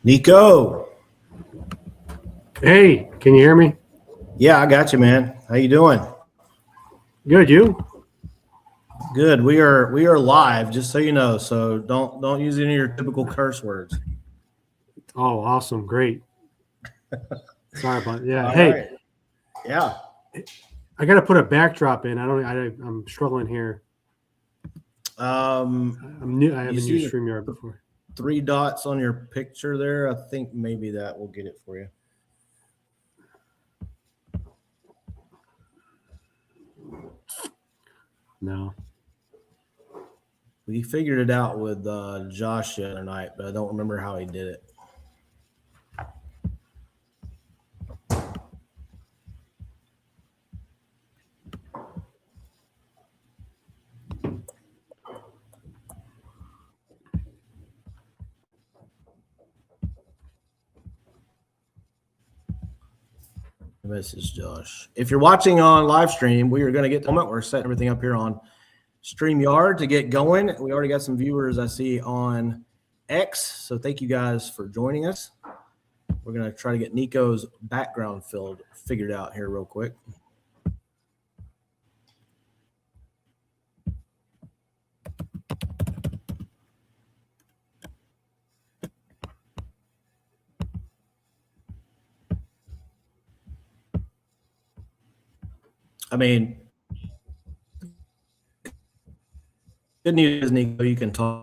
Nico. Hey, can you hear me? Yeah, I got you, man. How you doing? Good, you? Good. We are live, just so you know. So don't use any of your typical curse words. Oh, awesome, great. Sorry about All Hey, right. Yeah. I got to put a backdrop in. I'm struggling here. I'm new. I haven't used StreamYard before. 3 dots on your picture there. I think maybe that will get it for you. No. We figured it out with Josh the other night, but I don't remember how he did it. Message Josh. If you're watching on live stream, we are going to get to the moment. We're setting everything up here on StreamYard to get going. We already got some viewers I see on X, so thank you guys for joining us. We're going to try to get Nico's background figured out here real quick. I mean, good news is, Nico, you can talk.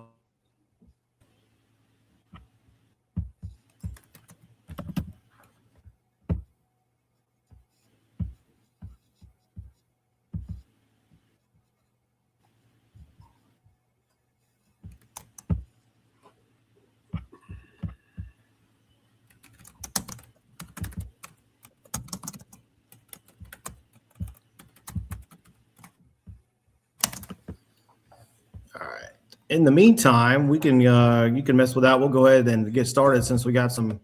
All right. In the meantime, we can you can mess with that. We'll go ahead and get started since we got some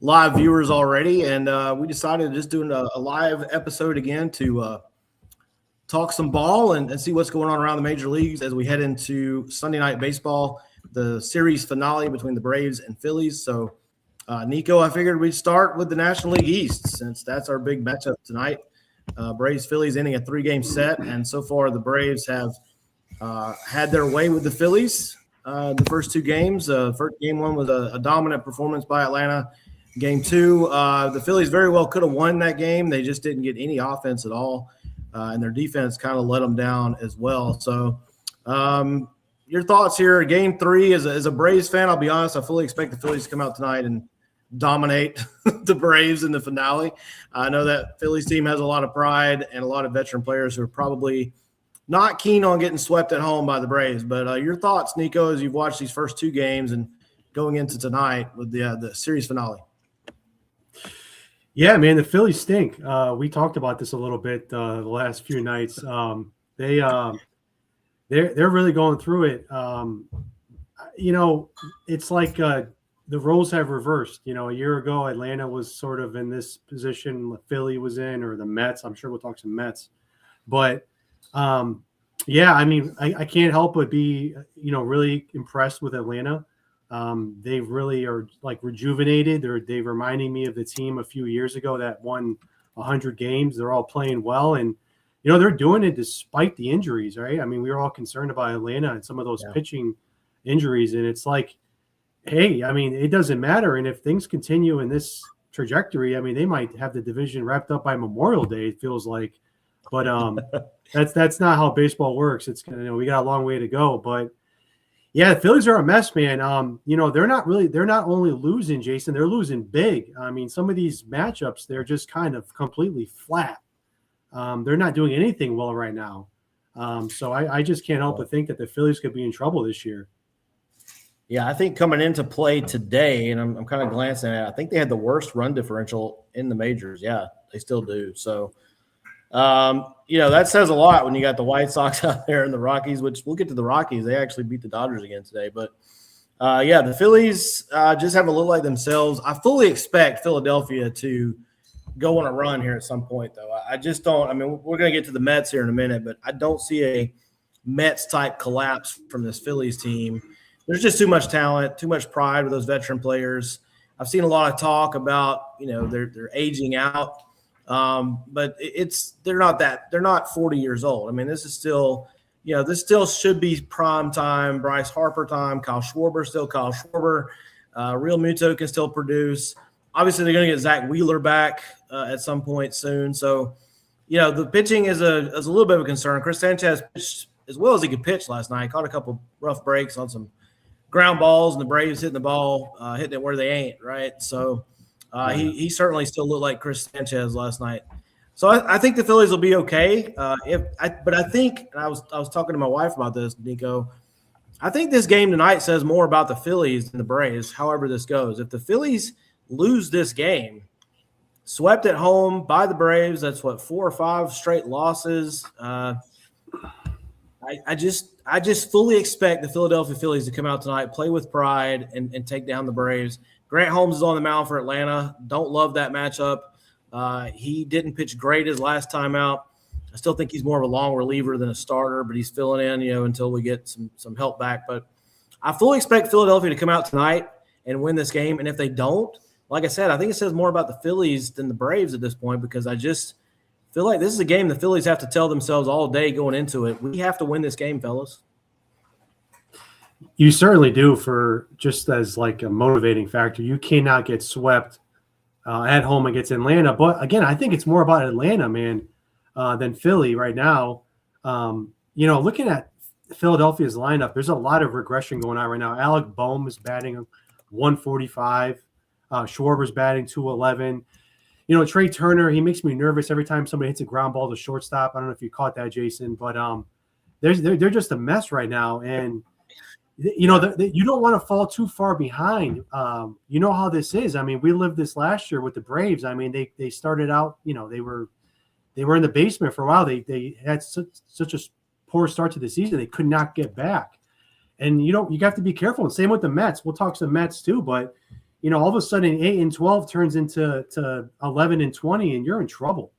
live viewers already, and we decided to just do a live episode again to talk some ball and see what's going on around the major leagues as we head into Sunday Night Baseball, the series finale between the Braves and Phillies. So, Nico, I figured we'd start with the National League East since that's our big matchup tonight. Braves-Phillies ending a 3-game set, and so far the Braves have had their way with the Phillies the first 2 games. First game 1 was a dominant performance by Atlanta. Game 2, the Phillies very well could have won that game. They just didn't get any offense at all, and their defense kind of let them down as well. So your thoughts here, Game 3, as a Braves fan, I'll be honest, I fully expect the Phillies to come out tonight and dominate the Braves in the finale. I know that Phillies team has a lot of pride and a lot of veteran players who are probably not keen on getting swept at home by the Braves. But your thoughts, Nico, as you've watched these first 2 games and going into tonight with the series finale. Yeah, man, the Phillies stink. We talked about this a little bit the last few nights. They're really going through it. It's like the roles have reversed. A year ago, Atlanta was sort of in this position Philly was in, or the Mets. I'm sure we'll talk some Mets. But yeah, I mean, I can't help but be, really impressed with Atlanta. They really are like rejuvenated. They're reminding me of the team a few years ago that won 100 games. They're all playing well, and they're doing it despite the injuries, right? I mean, we were all concerned about Atlanta and some of those pitching injuries, and it's like, hey, I mean, it doesn't matter. And if things continue in this trajectory, I mean, they might have the division wrapped up by Memorial Day. It feels like, but that's not how baseball works. It's we got a long way to go, but. Yeah, the Phillies are a mess, man. They're not only losing, Jason, they're losing big. I mean, some of these matchups, they're just kind of completely flat. They're not doing anything well right now. So I just can't help but think that the Phillies could be in trouble this year. Yeah, I think coming into play today, and I'm kind of glancing at it, I think they had the worst run differential in the majors. Yeah, they still do. So, that says a lot when you got the White Sox out there and the Rockies, which we'll get to the Rockies. They actually beat the Dodgers again today. But, the Phillies just have a little like themselves. I fully expect Philadelphia to go on a run here at some point, though. I just don't – I mean, we're going to get to the Mets here in a minute, but I don't see a Mets-type collapse from this Phillies team. There's just too much talent, too much pride with those veteran players. I've seen a lot of talk about, they're aging out. But they're not 40 years old. I mean, this is still, this still should be prime time, Bryce Harper time, Kyle Schwarber. Real Muto can still produce. Obviously, they're going to get Zach Wheeler back at some point soon. So, the pitching is a little bit of a concern. Chris Sanchez pitched as well as he could pitch last night. Caught a couple rough breaks on some ground balls, and the Braves hitting the ball, hitting it where they ain't, right? So he certainly still looked like Chris Sanchez last night. So I think the Phillies will be okay. But I think, and I was talking to my wife about this, Nico. I think this game tonight says more about the Phillies than the Braves, however this goes. If the Phillies lose this game, swept at home by the Braves, that's 4 or 5 straight losses. I just fully expect the Philadelphia Phillies to come out tonight, play with pride, and take down the Braves. Grant Holmes is on the mound for Atlanta. Don't love that matchup. He didn't pitch great his last time out. I still think he's more of a long reliever than a starter, but he's filling in, until we get some help back. But I fully expect Philadelphia to come out tonight and win this game. And if they don't, like I said, I think it says more about the Phillies than the Braves at this point, because I just feel like this is a game the Phillies have to tell themselves all day going into it. We have to win this game, fellas. You certainly do, for just as like a motivating factor. You cannot get swept at home against Atlanta. But again, I think it's more about Atlanta, man, than Philly right now. Looking at Philadelphia's lineup, there's a lot of regression going on right now. Alec Bohm is batting 145. Schwarber's batting 211. Trey Turner, he makes me nervous every time somebody hits a ground ball to shortstop. I don't know if you caught that, Jason, but they're just a mess right now. And you don't want to fall too far behind. You know how this is. I mean, we lived this last year with the Braves. I mean, they started out, they were in the basement for a while. They had such a poor start to the season. They could not get back. And you have to be careful. And same with the Mets. We'll talk some Mets too, but all of a sudden 8-12 turns into 11-20, and you're in trouble.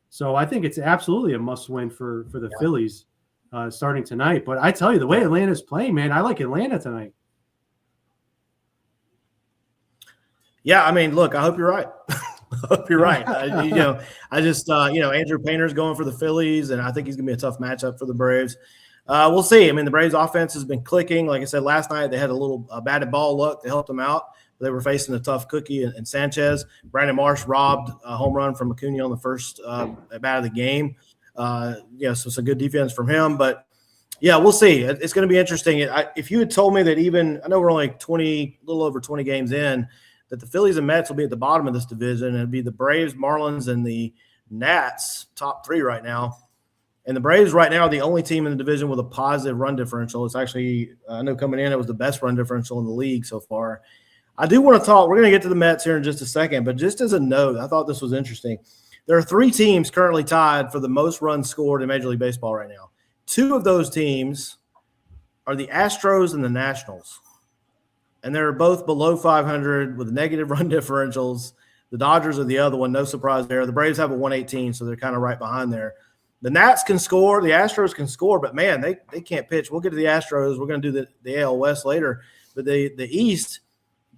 So I think it's absolutely a must win for the Phillies starting tonight. But I tell you, the way Atlanta's playing, man, I like Atlanta tonight. Yeah, I mean, look, I hope you're right. I hope you're right. I just Andrew Painter's going for the Phillies, and I think he's going to be a tough matchup for the Braves. We'll see. I mean, the Braves offense has been clicking. Like I said, last night they had a little batted ball luck to help them out. They were facing a tough cookie and Sanchez. Brandon Marsh robbed a home run from Acuna on the first at bat of the game. So some good defense from him. But, yeah, we'll see. It's going to be interesting. If you had told me that I know we're only a little over 20 games in, that the Phillies and Mets will be at the bottom of this division, and it'd be the Braves, Marlins, and the Nats, top 3 right now. And the Braves right now are the only team in the division with a positive run differential. It's actually, I know coming in, it was the best run differential in the league so far. I do want to talk. We're going to get to the Mets here in just a second, but just as a note, I thought this was interesting. There are 3 teams currently tied for the most runs scored in Major League Baseball right now. 2 of those teams are the Astros and the Nationals, and they're both below 500 with negative run differentials. The Dodgers are the other one. No surprise there. The Braves have a 118, so they're kind of right behind there. The Nats can score. The Astros can score, but, man, they can't pitch. We'll get to the Astros. We're going to do the AL West later. But the East,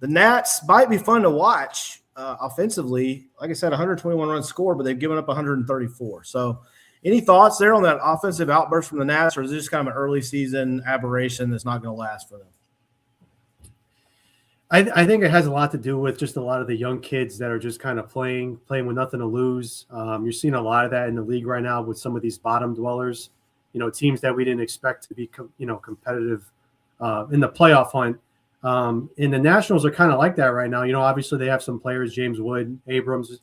the Nats might be fun to watch offensively. Like I said, 121 runs scored, but they've given up 134. So any thoughts there on that offensive outburst from the Nats, or is it just kind of an early season aberration that's not going to last for them? I think it has a lot to do with just a lot of the young kids that are just kind of playing with nothing to lose. You're seeing a lot of that in the league right now with some of these bottom dwellers, teams that we didn't expect to be, competitive in the playoff hunt. And the Nationals are kind of like that right now. Obviously they have some players, James Wood, Abrams.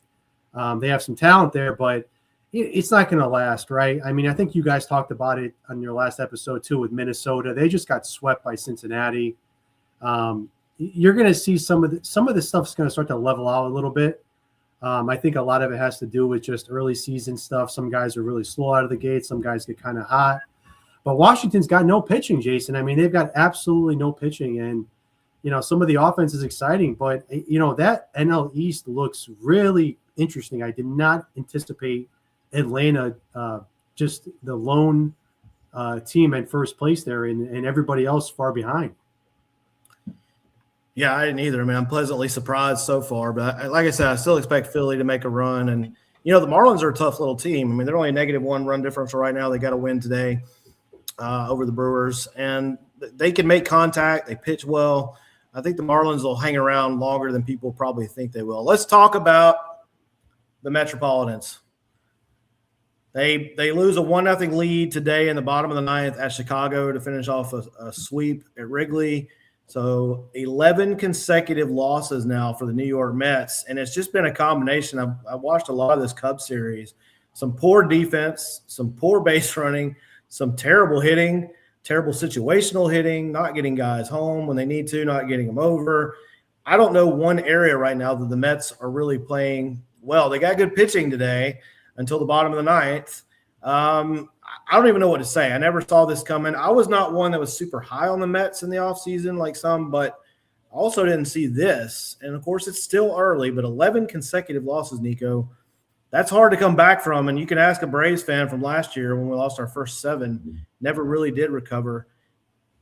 They have some talent there, but it's not going to last, right? I mean, I think you guys talked about it on your last episode too with Minnesota. They just got swept by Cincinnati. You're going to see some of the stuff's going to start to level out a little bit. I think a lot of it has to do with just early season stuff. Some guys are really slow out of the gate. Some guys get kind of hot. But Washington's got no pitching, Jason. I mean, they've got absolutely no pitching. And, some of the offense is exciting. But, that NL East looks really interesting. I did not anticipate Atlanta just the lone team in first place there and everybody else far behind. Yeah, I didn't either. I mean, I'm pleasantly surprised so far, but like I said, I still expect Philly to make a run. And the Marlins are a tough little team. I mean, they're only a -1 run differential right now. They got to win today over the Brewers, and they can make contact. They pitch well. I think the Marlins will hang around longer than people probably think they will. Let's talk about the Metropolitans. They lose a 1-0 lead today in the bottom of the ninth at Chicago to finish off a sweep at Wrigley. So 11 consecutive losses now for the New York Mets, and it's just been a combination. I've watched a lot of this Cubs series. Some poor defense, some poor base running, some terrible hitting, terrible situational hitting, not getting guys home when they need to, not getting them over. I don't know one area right now that the Mets are really playing well. They got good pitching today until the bottom of the ninth. I don't even know what to say. I never saw this coming. I was not one that was super high on the Mets in the offseason like some, but I also didn't see this. And, of course, it's still early, but 11 consecutive losses, Nico. That's hard to come back from, and you can ask a Braves fan from last year when we lost our first 7, never really did recover.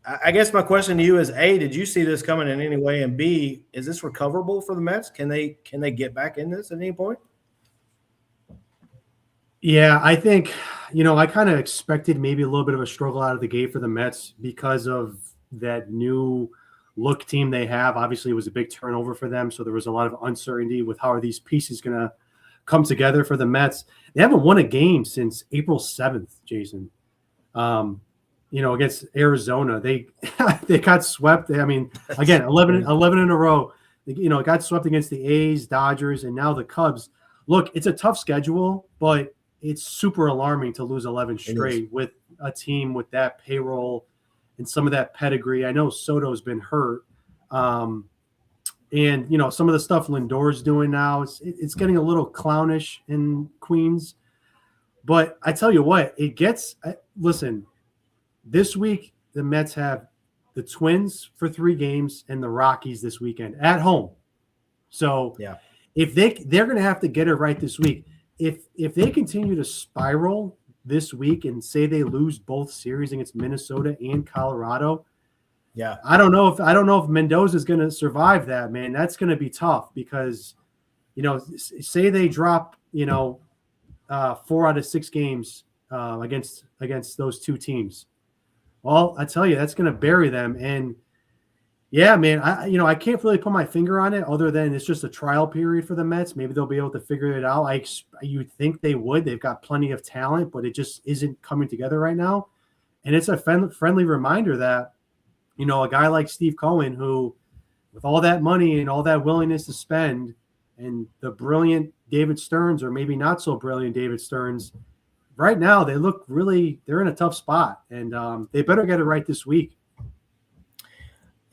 I guess my question to you is, A, did you see this coming in any way? And B, is this recoverable for the Mets? Can they get back in this at any point? Yeah, I think, I kind of expected maybe a little bit of a struggle out of the gate for the Mets because of that new look team they have. Obviously, it was a big turnover for them, so there was a lot of uncertainty with how are these pieces going to come together for the Mets. They haven't won a game since April 7th, Jason. Against Arizona. They got swept. I mean, again, 11 in a row. Got swept against the A's, Dodgers, and now the Cubs. Look, it's a tough schedule, but it's super alarming to lose 11 straight with a team with that payroll and some of that pedigree. I know Soto's been hurt. And, some of the stuff Lindor's doing now, it's getting a little clownish in Queens. But I tell you what, listen, this week the Mets have the Twins for 3 games and the Rockies this weekend at home. So yeah, if they're going to have to get it right this week. If they continue to spiral this week and say they lose both series against Minnesota and Colorado, yeah, I don't know if Mendoza is going to survive that, man. That's going to be tough because, say they drop, 4 out of 6 games against those 2 teams. Well, I tell you, that's going to bury them. And yeah, man, I can't really put my finger on it other than it's just a trial period for the Mets. Maybe they'll be able to figure it out. You'd think they would. They've got plenty of talent, but it just isn't coming together right now. And it's a friendly reminder that, a guy like Steve Cohen, who with all that money and all that willingness to spend and the brilliant David Stearns or maybe not so brilliant David Stearns, right now they're in a tough spot. And they better get it right this week.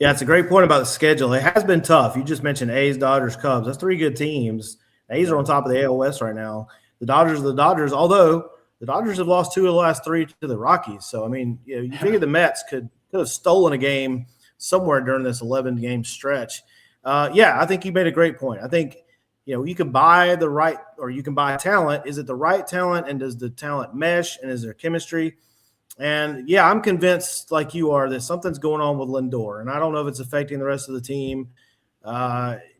Yeah, it's a great point about the schedule. It has been tough. You just mentioned A's, Dodgers, Cubs. That's 3 good teams. The A's are on top of the AL West right now. The Dodgers are the Dodgers, although the Dodgers have lost 2 of the last 3 to the Rockies. So, I mean, you figure the Mets could have stolen a game somewhere during this 11-game stretch. I think you made a great point. I think, you can buy the right or you can buy talent. Is it the right talent, and does the talent mesh, and is there chemistry? And, yeah, I'm convinced, like you are, that something's going on with Lindor. And I don't know if it's affecting the rest of the team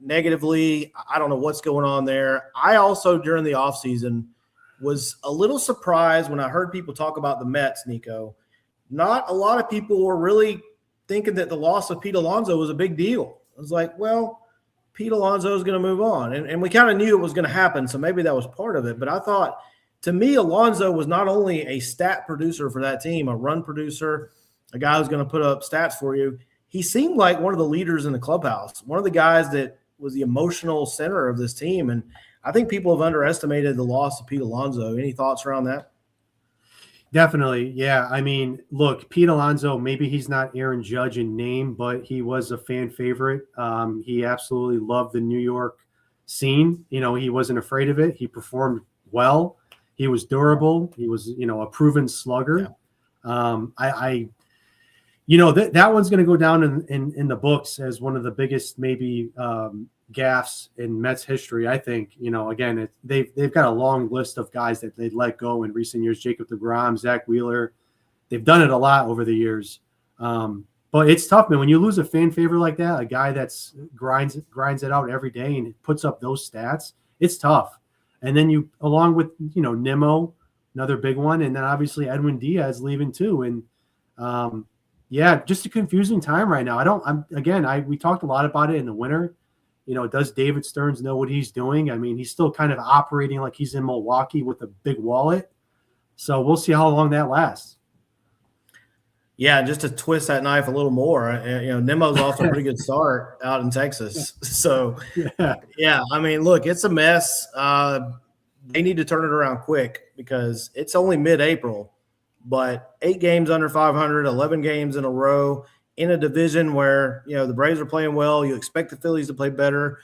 negatively. I don't know what's going on there. I also, during the offseason, was a little surprised when I heard people talk about the Mets, Nico. Not a lot of people were really thinking that the loss of Pete Alonso was a big deal. I was like, well, Pete Alonso is going to move on. And we kind of knew it was going to happen, so maybe that was part of it. But I thought – to me, Alonso was not only a stat producer for that team, a run producer, a guy who's going to put up stats for you. He seemed like one of the leaders in the clubhouse, one of the guys that was the emotional center of this team. And I think people have underestimated the loss of Pete Alonso. Any thoughts around that? Definitely. Yeah. I mean, look, Pete Alonso, maybe he's not Aaron Judge in name, but he was a fan favorite. He absolutely loved the New York scene. He wasn't afraid of it. He performed well. He was durable. He was, a proven slugger. Yeah. That one's going to go down in the books as one of the biggest maybe gaffes in Mets history. I think, again, they've got a long list of guys that they'd let go in recent years. Jacob deGrom, Zach Wheeler. They've done it a lot over the years. But it's tough, man. When you lose a fan favorite like that, a guy that's grinds it out every day and puts up those stats, it's tough. And then you, along with Nimmo, another big one, and then obviously Edwin Diaz leaving too. And just a confusing time right now. We talked a lot about it in the winter. Does David Stearns know what he's doing? I mean, he's still kind of operating like he's in Milwaukee with a big wallet. So we'll see how long that lasts. Yeah, just to twist that knife a little more, Nimmo's off to a pretty good start out in Texas. So, yeah, I mean, look, it's a mess. They need to turn it around quick because it's only mid-April, but 8 games under 500, 11 games in a row in a division where, the Braves are playing well. You expect the Phillies to play better.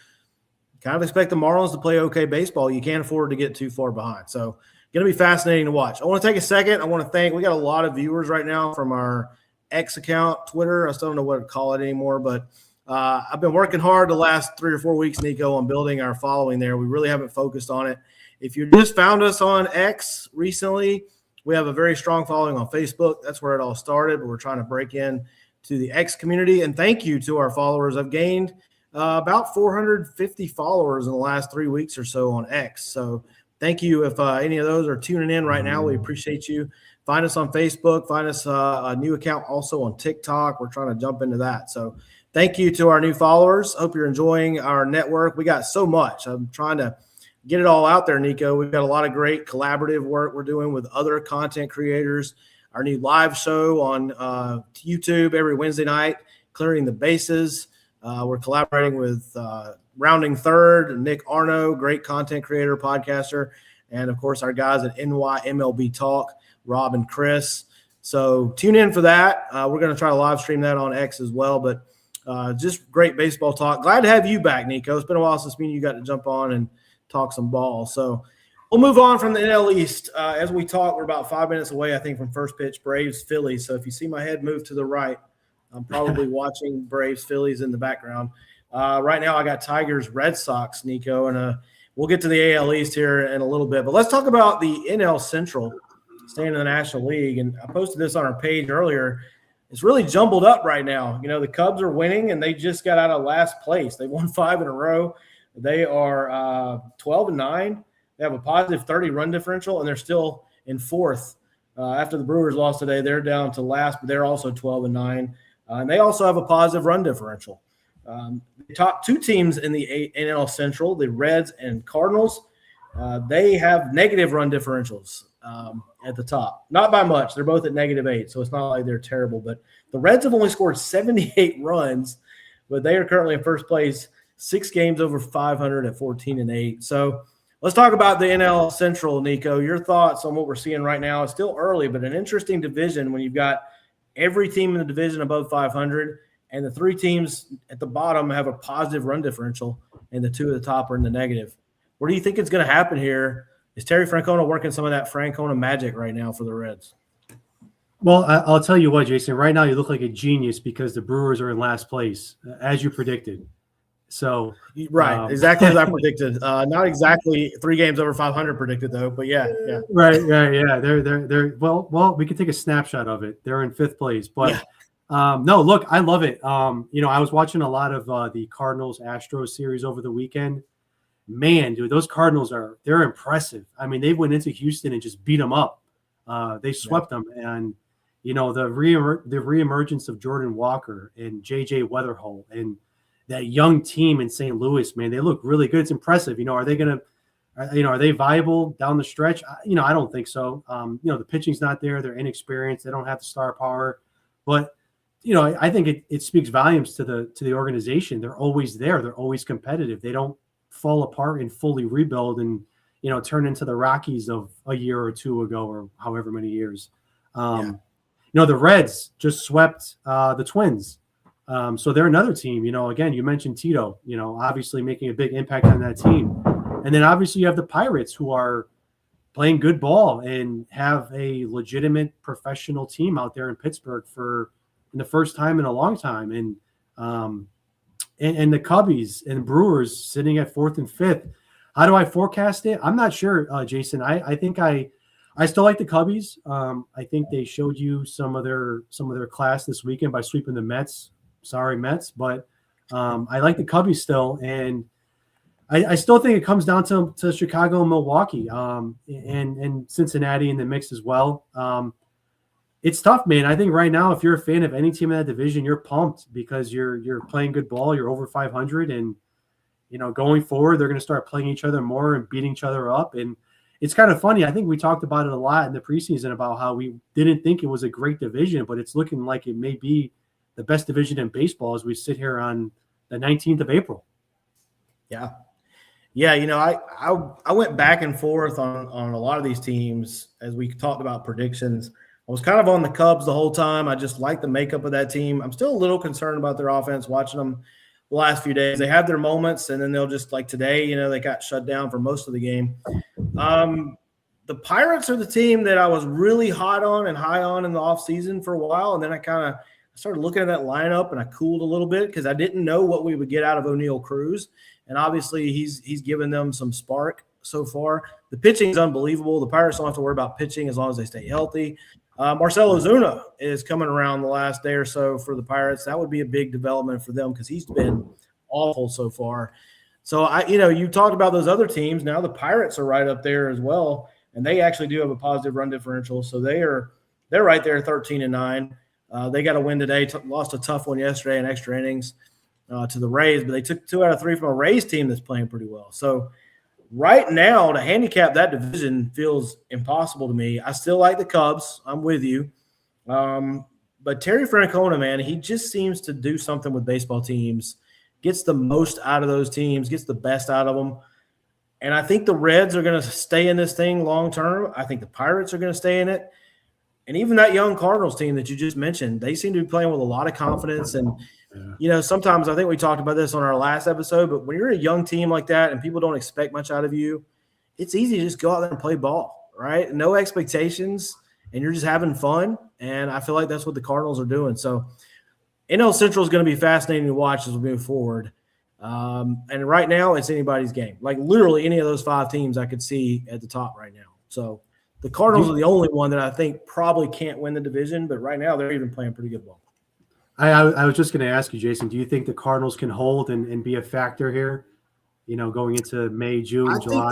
Kind of expect the Marlins to play okay baseball. You can't afford to get too far behind. So, going to be fascinating to watch. I want to take a second. I want to thank – we got a lot of viewers right now from our X account, Twitter. I still don't know what to call it anymore, but I've been working hard the last 3 or 4 weeks, Nico, on building our following there. We really haven't focused on it. If you just found us on X recently, we have a very strong following on Facebook. That's where it all started, but we're trying to break in to the X community. And thank you to our followers. I've gained about 450 followers in the last 3 weeks or so on X. So thank you. If any of those are tuning in right now, we appreciate you. Find us on Facebook. Find us a new account also on TikTok. We're trying to jump into that. So thank you to our new followers. Hope you're enjoying our network. We got so much. I'm trying to get it all out there, Nico. We've got a lot of great collaborative work we're doing with other content creators. Our new live show on YouTube every Wednesday night, Clearing the Bases. We're collaborating with Rounding Third, Nick Arno, great content creator, podcaster, and, of course, our guys at NYMLB Talk, Rob and Chris. So tune in for that. We're going to try to live stream that on X as well, but just great baseball talk. Glad to have you back, Nico. It's been a while since me and you got to jump on and talk some ball. So we'll move on from the NL East. As we talk, we're about 5 minutes away, I think, from first pitch, Braves, Phillies. So if you see my head move to the right, I'm probably watching Braves, Phillies in the background. Right now I got Tigers, Red Sox, Nico, and we'll get to the AL East here in a little bit. But let's talk about the NL Central, staying in the National League. And I posted this on our page earlier. It's really jumbled up right now. The Cubs are winning, and they just got out of last place. They won 5 in a row. They are 12-9. They have a positive 30 run differential, and they're still in 4th. After the Brewers lost today, they're down to last, but they're also 12-9. And they also have a positive run differential. The top 2 teams in the NL Central, the Reds and Cardinals, they have negative run differentials at the top. Not by much. They're both at -8, so it's not like they're terrible. But the Reds have only scored 78 runs, but they are currently in first place, 6 games over 500 at 14-8. So let's talk about the NL Central, Nico. Your thoughts on what we're seeing right now. It's still early, but an interesting division when you've got every team in the division above 500, and the 3 teams at the bottom have a positive run differential, and the 2 at the top are in the negative. What do you think is going to happen here? Is Terry Francona working some of that Francona magic right now for the Reds? Well, I'll tell you what, Jason. Right now you look like a genius because the Brewers are in last place, as you predicted. So right, exactly as I predicted. Not exactly 3 games over 500 predicted though, but yeah. Right, yeah. They're well. We could take a snapshot of it. They're in 5th place, but no. Look, I love it. I was watching a lot of the Cardinals Astros series over the weekend. Man, dude, those Cardinals they're impressive. I mean, they went into Houston and just beat them up. They swept them, and the reemergence of Jordan Walker and JJ Weatherholt and that young team in St. Louis, man, they look really good. It's impressive. Are they viable down the stretch? I don't think so. The pitching's not there. They're inexperienced. They don't have the star power, but I think it speaks volumes to the organization. They're always there. They're always competitive. They don't fall apart and fully rebuild and turn into the Rockies of a year or 2 ago or however many years. The Reds just swept the Twins. So they're another team. Again, you mentioned Tito, obviously making a big impact on that team. And then obviously you have the Pirates, who are playing good ball and have a legitimate professional team out there in Pittsburgh in the first time in a long time. And the Cubbies and Brewers sitting at 4th and 5th. How do I forecast it? I'm not sure, Jason. I think I still like the Cubbies. I think they showed you some of their class this weekend by sweeping the Mets. Sorry, Mets, but I like the Cubbies still, and I still think it comes down to Chicago and Milwaukee, and Cincinnati in the mix as well. It's tough, man. I think right now, if you're a fan of any team in that division, you're pumped because you're playing good ball. You're over 500, and going forward, they're going to start playing each other more and beating each other up. And it's kind of funny. I think we talked about it a lot in the preseason about how we didn't think it was a great division, but it's looking like it may be the best division in baseball as we sit here on the 19th of April. Yeah. Yeah, I went back and forth on a lot of these teams as we talked about predictions. I was kind of on the Cubs the whole time. I just like the makeup of that team. I'm still a little concerned about their offense watching them the last few days. They have their moments, and then they'll just, like today, they got shut down for most of the game. The Pirates are the team that I was really hot on and high on in the offseason for a while, and then I started looking at that lineup, and I cooled a little bit because I didn't know what we would get out of O'Neal Cruz. And obviously he's given them some spark so far. The pitching is unbelievable. The Pirates don't have to worry about pitching as long as they stay healthy. Marcell Ozuna is coming around the last day or so for the Pirates. That would be a big development for them because he's been awful so far. So, you talked about those other teams. Now the Pirates are right up there as well, and they actually do have a positive run differential. So they're right there 13-9. They got a win today, lost a tough one yesterday in extra innings to the Rays, but they took 2 out of 3 from a Rays team that's playing pretty well. So right now, to handicap that division feels impossible to me. I still like the Cubs. I'm with you. But Terry Francona, man, he just seems to do something with baseball teams, gets the most out of those teams, gets the best out of them. And I think the Reds are going to stay in this thing long term. I think the Pirates are going to stay in it. And even that young Cardinals team that you just mentioned, they seem to be playing with a lot of confidence. And, sometimes I think we talked about this on our last episode, but when you're a young team like that and people don't expect much out of you, it's easy to just go out there and play ball, right? No expectations, and you're just having fun. And I feel like that's what the Cardinals are doing. So NL Central is going to be fascinating to watch as we move forward. And right now it's anybody's game. Like literally any of those 5 teams I could see at the top right now. So the Cardinals are the only one that I think probably can't win the division, but right now they're even playing pretty good ball. I was just going to ask you, Jason, do you think the Cardinals can hold and be a factor here, going into May, June, July? I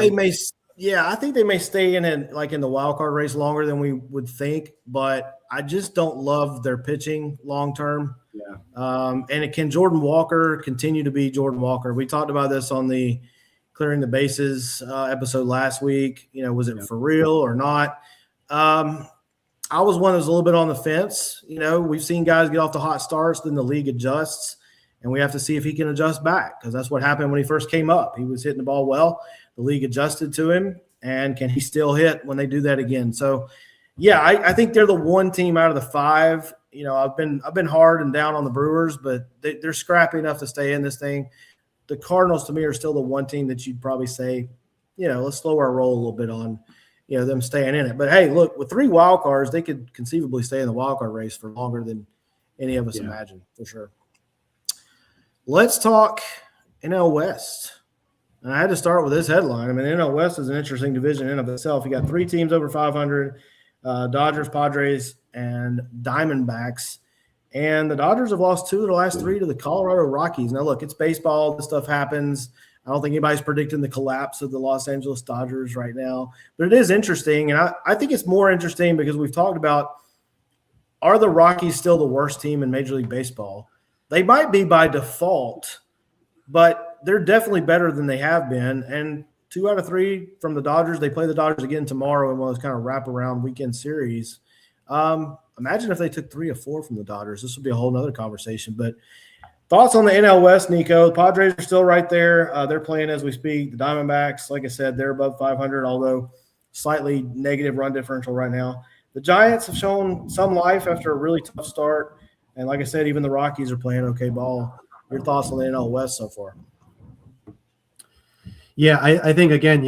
think they may stay in the wild card race longer than we would think, but I just don't love their pitching long term. Yeah. And can Jordan Walker continue to be Jordan Walker? We talked about this on the Clearing the Bases episode last week. Was it for real or not? I was one that was a little bit on the fence. We've seen guys get off to hot starts, then the league adjusts, and we have to see if he can adjust back because that's what happened when he first came up. He was hitting the ball well. The league adjusted to him, and can he still hit when they do that again? So, yeah, I think they're the one team out of the 5. I've been hard and down on the Brewers, but they're scrappy enough to stay in this thing. The Cardinals, to me, are still the one team that you'd probably say, let's slow our roll a little bit on them staying in it. But, hey, look, with 3 wild cards, they could conceivably stay in the wild card race for longer than any of us imagine, for sure. Let's talk NL West. And I had to start with this headline. NL West is an interesting division in of itself. You got 3 teams over 500, Dodgers, Padres, and Diamondbacks. And the Dodgers have lost 2 of the last 3 to the Colorado Rockies. Now, look, it's baseball. This stuff happens. I don't think anybody's predicting the collapse of the Los Angeles Dodgers right now. But it is interesting, and I think it's more interesting because we've talked about, are the Rockies still the worst team in Major League Baseball? They might be by default, but they're definitely better than they have been. And 2 out of 3 from the Dodgers. They play the Dodgers again tomorrow in one of those kind of wraparound weekend series. Imagine if they took 3 or 4 from the Dodgers. This would be a whole nother conversation. But thoughts on the NL West, Nico? The Padres are still right there. They're playing as we speak. The Diamondbacks, like I said, they're above 500, although slightly negative run differential right now. The Giants have shown some life after a really tough start. And like I said, even the Rockies are playing okay ball. Your thoughts on the NL West so far? Yeah, I think, again,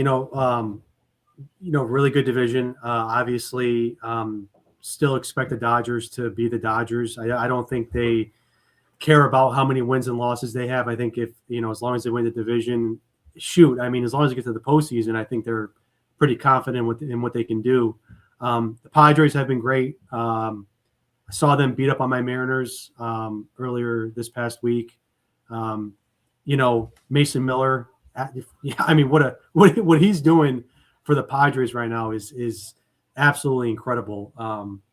really good division. Obviously, still expect the Dodgers to be the Dodgers. I don't think they care about how many wins and losses they have. I think if, as long as they win the division, as long as they get to the postseason, I think they're pretty confident in what they can do. The Padres have been great. I saw them beat up on my Mariners earlier this past week. Mason Miller. I mean, what he's doing for the Padres right now is absolutely incredible.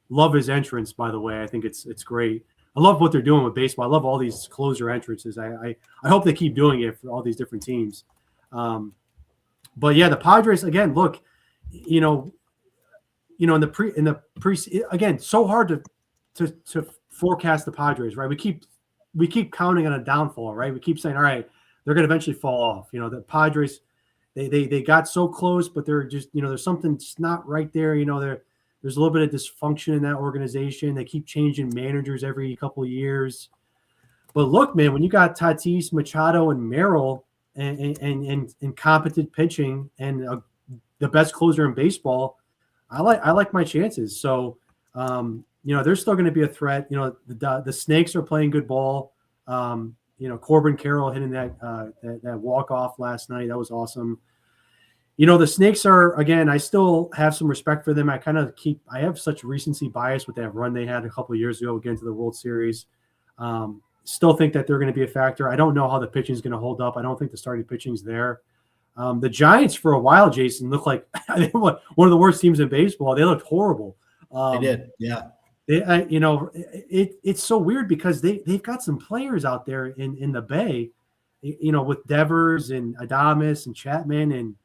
Love his entrance, by the way. I think it's great. I love what they're doing with baseball. I love all these closer entrances. I hope they keep doing it for all these different teams. But yeah, the Padres again. Look, in the pre again, so hard to forecast the Padres, right? We keep counting on a downfall, right? We keep saying, all right, they're going to eventually fall off. The Padres, they got so close, but they're just, there's something just not right there. There's a little bit of dysfunction in that organization. They keep changing managers every couple of years. But look, man, when you got Tatis, Machado, and Merrill and competent pitching and the best closer in baseball, I like my chances. So, they're still going to be a threat. The Snakes are playing good ball. Corbin Carroll hitting that walk-off last night. That was awesome. The Snakes are, again, I still have some respect for them. I have such recency bias with that run they had a couple of years ago again to the World Series. Still think that they're going to be a factor. I don't know how the pitching is going to hold up. I don't think the starting pitching's there. The Giants for a while, Jason, looked like one of the worst teams in baseball. They looked horrible. They did, yeah. It's so weird because they've got some players out there in the Bay, with Devers and Adames and Chapman, and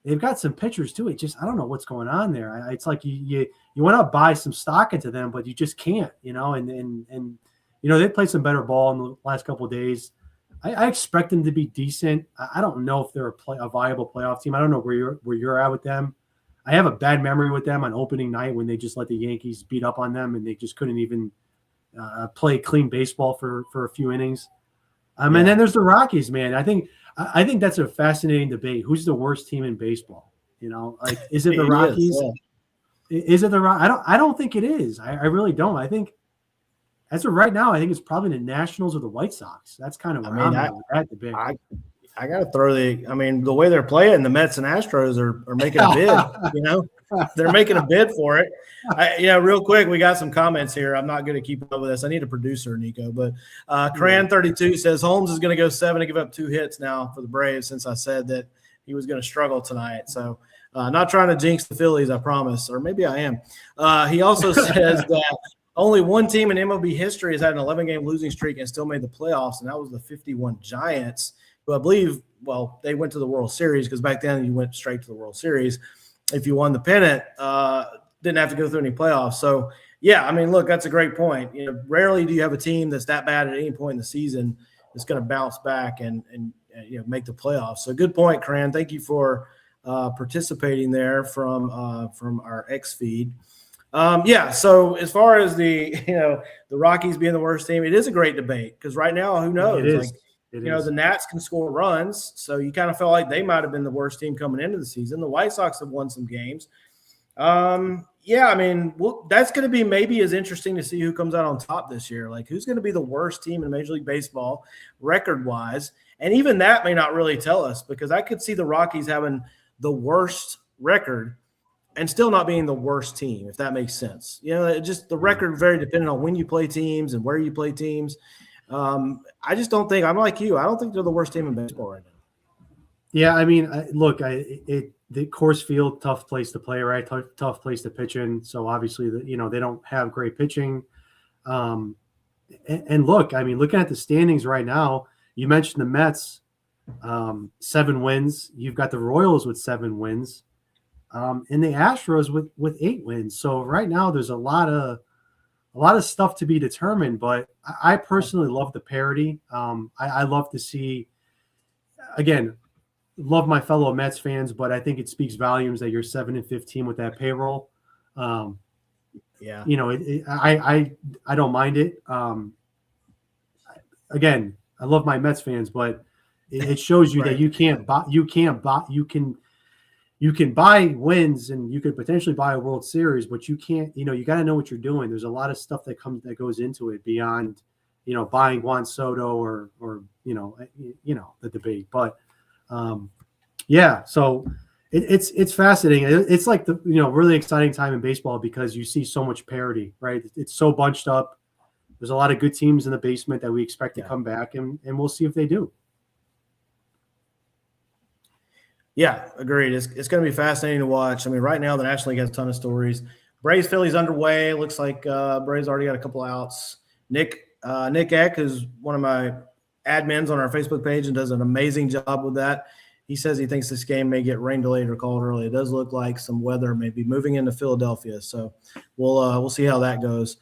they've got some pitchers too. I don't know what's going on there. It's like you want to buy some stock into them, but you just can't, and they played some better ball in the last couple of days. I expect them to be decent. I don't know if they're a viable playoff team. I don't know where you're at with them. I have a bad memory with them on opening night when they just let the Yankees beat up on them and they just couldn't even play clean baseball for a few innings. And then there's the Rockies, man. I think that's a fascinating debate. Who's the worst team in baseball? Is it the Rockies? Is it the Rockies? I don't think it is. I really don't. I think as of right now, I think it's probably the Nationals or the White Sox. That's kind of where I'm at with that debate. I got to throw the way they're playing, the Mets and Astros are making a bid, they're making a bid for it. Real quick, we got some comments here. I'm not going to keep up with this. I need a producer, Nico, but Cran32 says Holmes is going to go 7 and give up 2 hits now for the Braves since I said that he was going to struggle tonight. So not trying to jinx the Phillies, I promise, or maybe I am. He also says that only one team in MLB history has had an 11-game losing streak and still made the playoffs, and that was the 51 Giants, who I believe, they went to the World Series because back then you went straight to the World Series. If you won the pennant, didn't have to go through any playoffs. So, yeah, I mean, look, that's a great point. Rarely do you have a team that's that bad at any point in the season that's going to bounce back and make the playoffs. So, good point, Cran. Thank you for participating there from our X feed. So as far as the Rockies being the worst team, it is a great debate because right now, who knows? It is. The Nats can score runs, so you kind of felt like they might have been the worst team coming into the season. The White Sox have won some games. That's going to be maybe as interesting to see who comes out on top this year. Like, who's going to be the worst team in Major League Baseball record-wise? And even that may not really tell us because I could see the Rockies having the worst record and still not being the worst team, if that makes sense. Just the record very dependent on when you play teams and where you play teams. I just don't think – I'm like you. I don't think they're the worst team in baseball right now. Yeah, I mean, the Coors Field, tough place to play, right? Tough place to pitch in. So, obviously, they don't have great pitching. And look, I mean, looking at the standings right now, you mentioned the Mets, 7 wins. You've got the Royals with 7 wins. And the Astros with 8 wins. So, right now, there's a lot of stuff to be determined, but I personally love the parity. I love to see, again, love my fellow Mets fans, but I think it speaks volumes that you're 7-15 with that payroll. I don't mind it. Again, I love my Mets fans, but it shows you that you can buy wins and you could potentially buy a World Series, but you can't, you got to know what you're doing. There's a lot of stuff that goes into it beyond, buying Juan Soto or the debate. But so It's fascinating. It's like the really exciting time in baseball because you see so much parity, right? It's so bunched up. There's a lot of good teams in the basement that we expect to come back, and we'll see if they do. Yeah, agreed. It's going to be fascinating to watch. I mean, right now the National League has a ton of stories. Braves Phillies underway. Looks like Braves already got a couple outs. Nick Eck is one of my admins on our Facebook page and does an amazing job with that. He says he thinks this game may get rain delayed or called early. It does look like some weather may be moving into Philadelphia, so we'll see how that goes.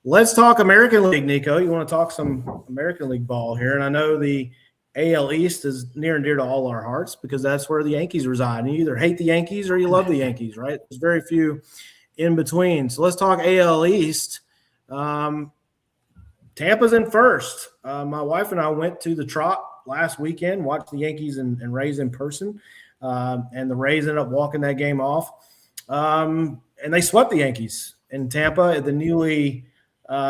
Let's talk American League, Nico. You want to talk some American League ball here? And I know the AL East is near and dear to all our hearts because that's where the Yankees reside. And you either hate the Yankees or you love the Yankees, right? There's very few in between. So let's talk AL East. Tampa's in first. My wife and I went to the Trop last weekend, watched the Yankees and Rays in person, and the Rays ended up walking that game off. And they swept the Yankees in Tampa at the newly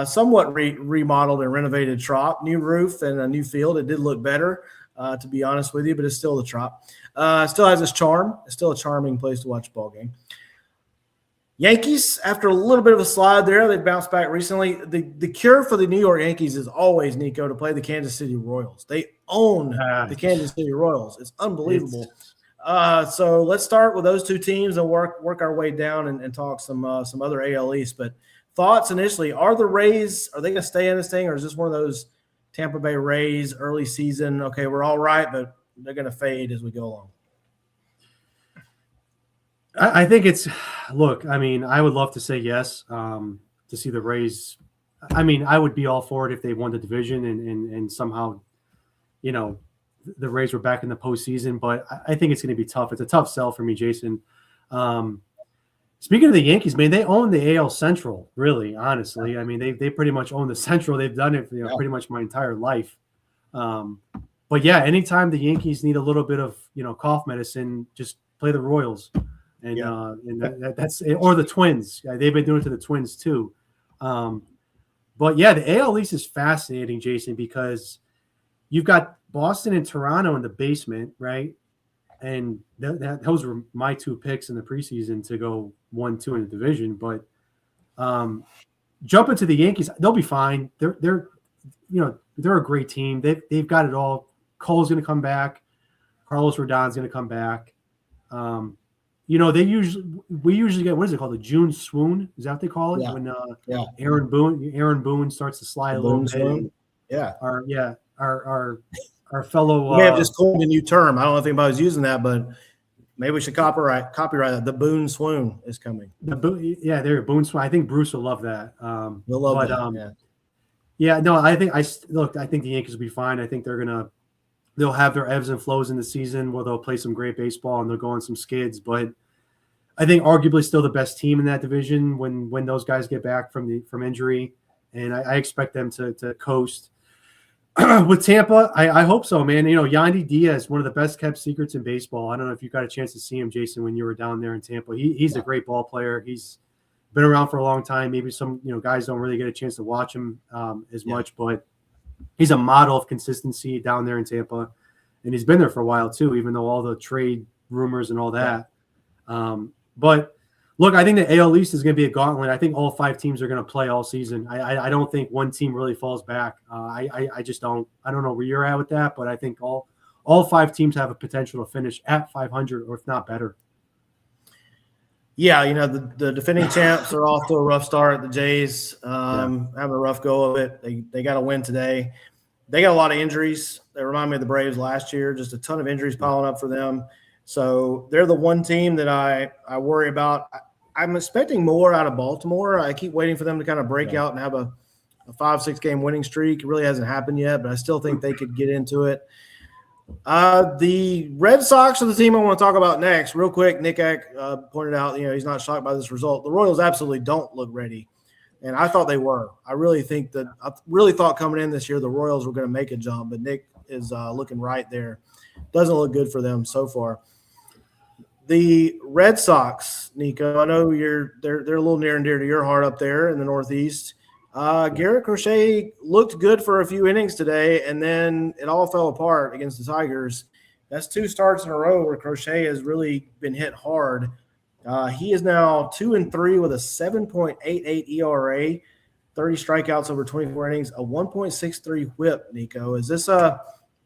somewhat remodeled and renovated Trop. New roof and a new field. It did look better, to be honest with you, but it's still the Trop. Still has its charm. It's still a charming place to watch a ball game. Yankees, after a little bit of a slide there, they bounced back recently. The cure for the New York Yankees is always, Nico, to play the Kansas City Royals. They own the Kansas City Royals. It's unbelievable. So let's start with those two teams and work our way down and talk some other AL East. But thoughts initially, are the Rays, are they going to stay in this thing, or is this one of those Tampa Bay Rays early season, okay, we're all right, but they're going to fade as we go along? I think it's – look, I mean, I would love to say yes to see the Rays. I mean, I would be all for it if they won the division and somehow, the Rays were back in the postseason. But I think it's going to be tough. It's a tough sell for me, Jason. Speaking of the Yankees, man, they own the AL Central, really, honestly. I mean, they pretty much own the Central. They've done it pretty much my entire life. But, yeah, anytime the Yankees need a little bit of, cough medicine, just play the Royals. And that's or the Twins. They've been doing it to the Twins too. But yeah, the AL East is fascinating, Jason, because you've got Boston and Toronto in the basement, right? And those were my two picks in the preseason to go 1-2 in the division. But jump into the Yankees, they'll be fine. They're a great team. They've got it all. Cole's going to come back. Carlos Rodon's going to come back. We usually get, what is it called? The June swoon. Is that what they call it? Yeah. When Aaron Boone starts to slide a little bit. Yeah. Our fellow. We may have just coined a new term. I don't know if anybody's using that, but maybe we should copyright that. The Boone swoon is coming. Boone swoon. I think Bruce will love that. We'll love that. I think the Yankees will be fine. I think they'll have their ebbs and flows in the season where they'll play some great baseball and they'll go on some skids. But I think arguably still the best team in that division when those guys get back from injury. And I expect them to coast. With Tampa, I hope so, man. Yandy Diaz, one of the best kept secrets in baseball. I don't know if you got a chance to see him, Jason, when you were down there in Tampa. He's a great ball player. He's been around for a long time. Maybe some guys don't really get a chance to watch him as much, but he's a model of consistency down there in Tampa, and he's been there for a while too, even though all the trade rumors and all that. But look, I think the AL East is going to be a gauntlet. I think all 5 teams are going to play all season. I don't think one team really falls back. I just don't. I don't know where you're at with that, but I think all 5 teams have a potential to finish at 500 or if not better. Yeah, the defending champs are off to a rough start. The Jays having a rough go of it. They got to win today. They got a lot of injuries. They remind me of the Braves last year. Just a ton of injuries piling up for them. So they're the one team that I worry about. I'm expecting more out of Baltimore. I keep waiting for them to kind of break out and have a 5-6 game winning streak. It really hasn't happened yet, but I still think they could get into it. The Red Sox are the team I want to talk about next. Real quick, Nick Eck pointed out, he's not shocked by this result. The Royals absolutely don't look ready, and I thought they were. I really thought coming in this year the Royals were going to make a jump, but Nick is looking right there. Doesn't look good for them so far. The Red Sox, Nico, I know they're a little near and dear to your heart up there in the Northeast. Garrett Crochet looked good for a few innings today, and then it all fell apart against the Tigers. That's 2 starts in a row where Crochet has really been hit hard. He is now 2-3 with a 7.88 ERA, 30 strikeouts over 24 innings, a 1.63 whip, Nico. Is this a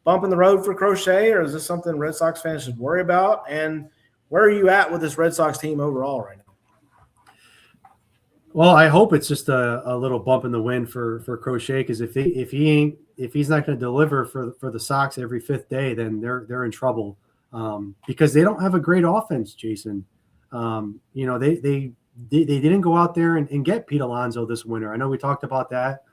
bump in the road for Crochet, or is this something Red Sox fans should worry about? And where are you at with this Red Sox team overall right now? Well, I hope it's just a little bump in the wind for Crochet, because if he's not going to deliver for the Sox every 5th day, then they're in trouble, because they don't have a great offense, Jason. They didn't go out there and get Pete Alonso this winter. I know we talked about that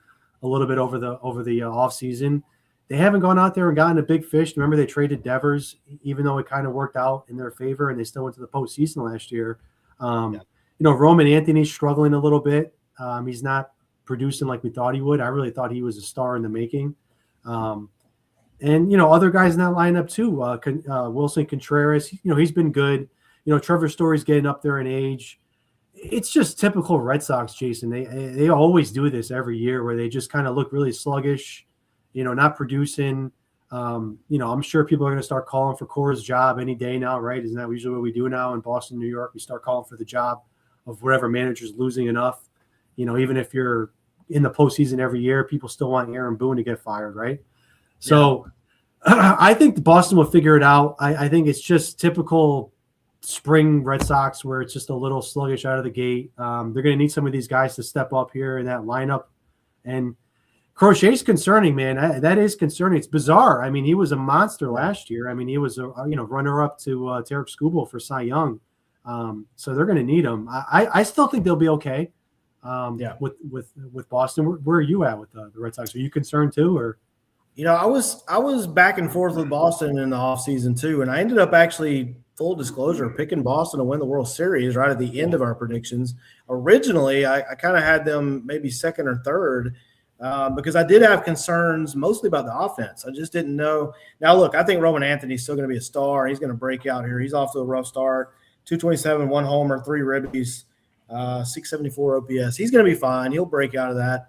a little bit over the offseason. They haven't gone out there and gotten a big fish. Remember, they traded Devers, even though it kind of worked out in their favor, and they still went to the postseason last year. Roman Anthony's struggling a little bit. He's not producing like we thought he would. I really thought he was a star in the making. And other guys in that lineup too. Wilson Contreras, he's been good. Trevor Story's getting up there in age. It's just typical Red Sox, Jason. They always do this every year, where they just kind of look really sluggish, not producing. I'm sure people are going to start calling for Cora's job any day now, right? Isn't that usually what we do now in Boston, New York? We start calling for the job of whatever manager's losing enough. Even if you're in the postseason every year, people still want Aaron Boone to get fired, right? So I think Boston will figure it out. I think it's just typical spring Red Sox, where it's just a little sluggish out of the gate. They're going to need some of these guys to step up here in that lineup. And Crochet's concerning, man. That is concerning. It's bizarre. I mean, he was a monster last year. I mean, he was a runner-up to Tarek Skubal for Cy Young. So they're going to need him. I still think they'll be okay. With Boston. Where are you at with the Red Sox? Are you concerned too, or? I was back and forth with Boston in the offseason too, and I ended up actually, full disclosure, picking Boston to win the World Series right at the end of our predictions. Originally, I kind of had them maybe second or third, because I did have concerns mostly about the offense. I just didn't know. Now, look, I think Roman Anthony's still going to be a star. He's going to break out here. He's off to a rough start. 227, 1 homer, 3 ribbies, 674 OPS. He's going to be fine. He'll break out of that.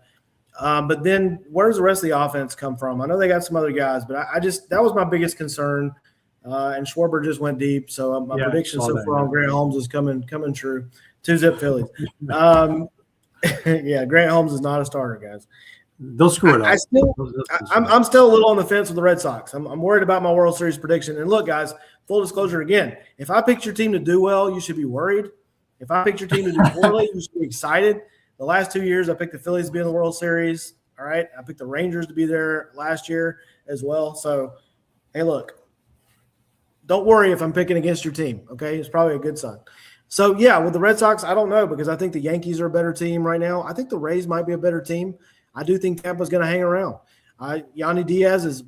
But then where does the rest of the offense come from? I know they got some other guys, but that was my biggest concern. And Schwarber just went deep. So my prediction so far on Grant Holmes is coming true. 2-zip Phillies. Grant Holmes is not a starter, guys. They'll screw it up. I'm still a little on the fence with the Red Sox. I'm worried about my World Series prediction. And look, guys, full disclosure again, if I picked your team to do well, you should be worried. If I picked your team to do poorly, you should be excited. The last 2 years, I picked the Phillies to be in the World Series. All right. I picked the Rangers to be there last year as well. So, hey, look, don't worry if I'm picking against your team. Okay. It's probably a good sign. So, with the Red Sox, I don't know, because I think the Yankees are a better team right now. I think the Rays might be a better team. I do think Tampa's going to hang around. Yandy Diaz is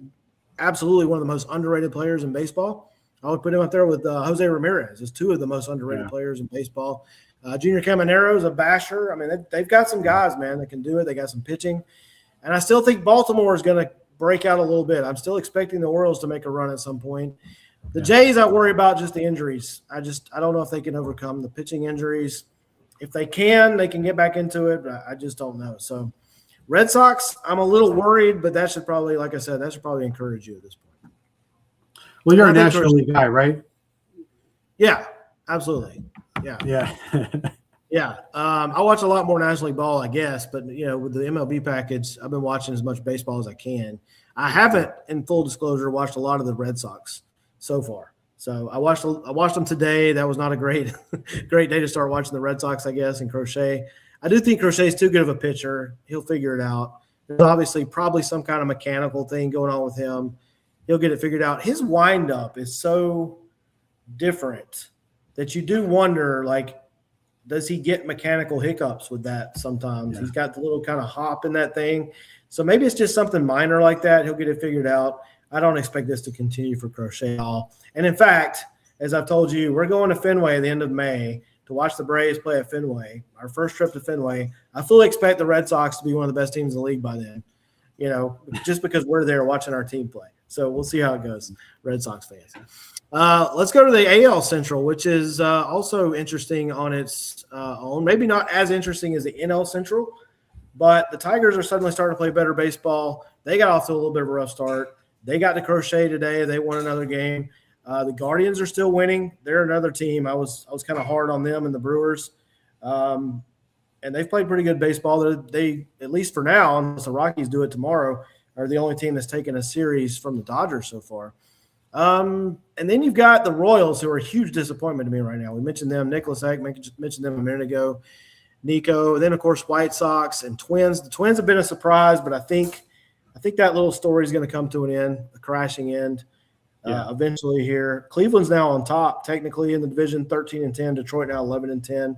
absolutely one of the most underrated players in baseball. I would put him up there with Jose Ramirez as 2 of the most underrated players in baseball. Junior Caminero is a basher. I mean, they've got some guys, man, that can do it. They got some pitching. And I still think Baltimore is going to break out a little bit. I'm still expecting the Orioles to make a run at some point. The Jays, I worry about just the injuries. I don't know if they can overcome the pitching injuries. If they can get back into it, but I just don't know. So Red Sox, I'm a little worried, but that should probably, like I said, encourage you at this point. Well, you're a National League guy, right? Yeah, absolutely. Yeah. I watch a lot more National League ball, I guess, but with the MLB package, I've been watching as much baseball as I can. I haven't, in full disclosure, watched a lot of the Red Sox so far. So I watched them today. That was not a great day to start watching the Red Sox, I guess, and Crochet. I do think Crochet's too good of a pitcher. He'll figure it out. There's obviously probably some kind of mechanical thing going on with him. He'll get it figured out. His windup is so different that you do wonder, like, does he get mechanical hiccups with that sometimes? He's got the little kind of hop in that thing. So maybe it's just something minor like that. He'll get it figured out. I don't expect this to continue for Crochet at all. And in fact, as I've told you, we're going to Fenway at the end of May to watch the Braves play at Fenway, our first trip to Fenway. I fully expect the Red Sox to be one of the best teams in the league by then, just because we're there watching our team play. So we'll see how it goes, Red Sox fans. Let's go to the AL Central, which is also interesting on its own. Maybe not as interesting as the NL Central, but the Tigers are suddenly starting to play better baseball. They got off to a little bit of a rough start. They got to Crochet today. They won another game. The Guardians are still winning. They're another team. I was kind of hard on them and the Brewers. And they've played pretty good baseball. They at least for now, unless the Rockies do it tomorrow, are the only team that's taken a series from the Dodgers so far. And then you've got the Royals, who are a huge disappointment to me right now. We mentioned them. Nicholas Eck mentioned them a minute ago. Nico. Then, of course, White Sox and Twins. The Twins have been a surprise, but I think that little story is going to come to an end, a crashing end eventually here. Cleveland's now on top, technically, in the division, 13-10. Detroit now 11-10.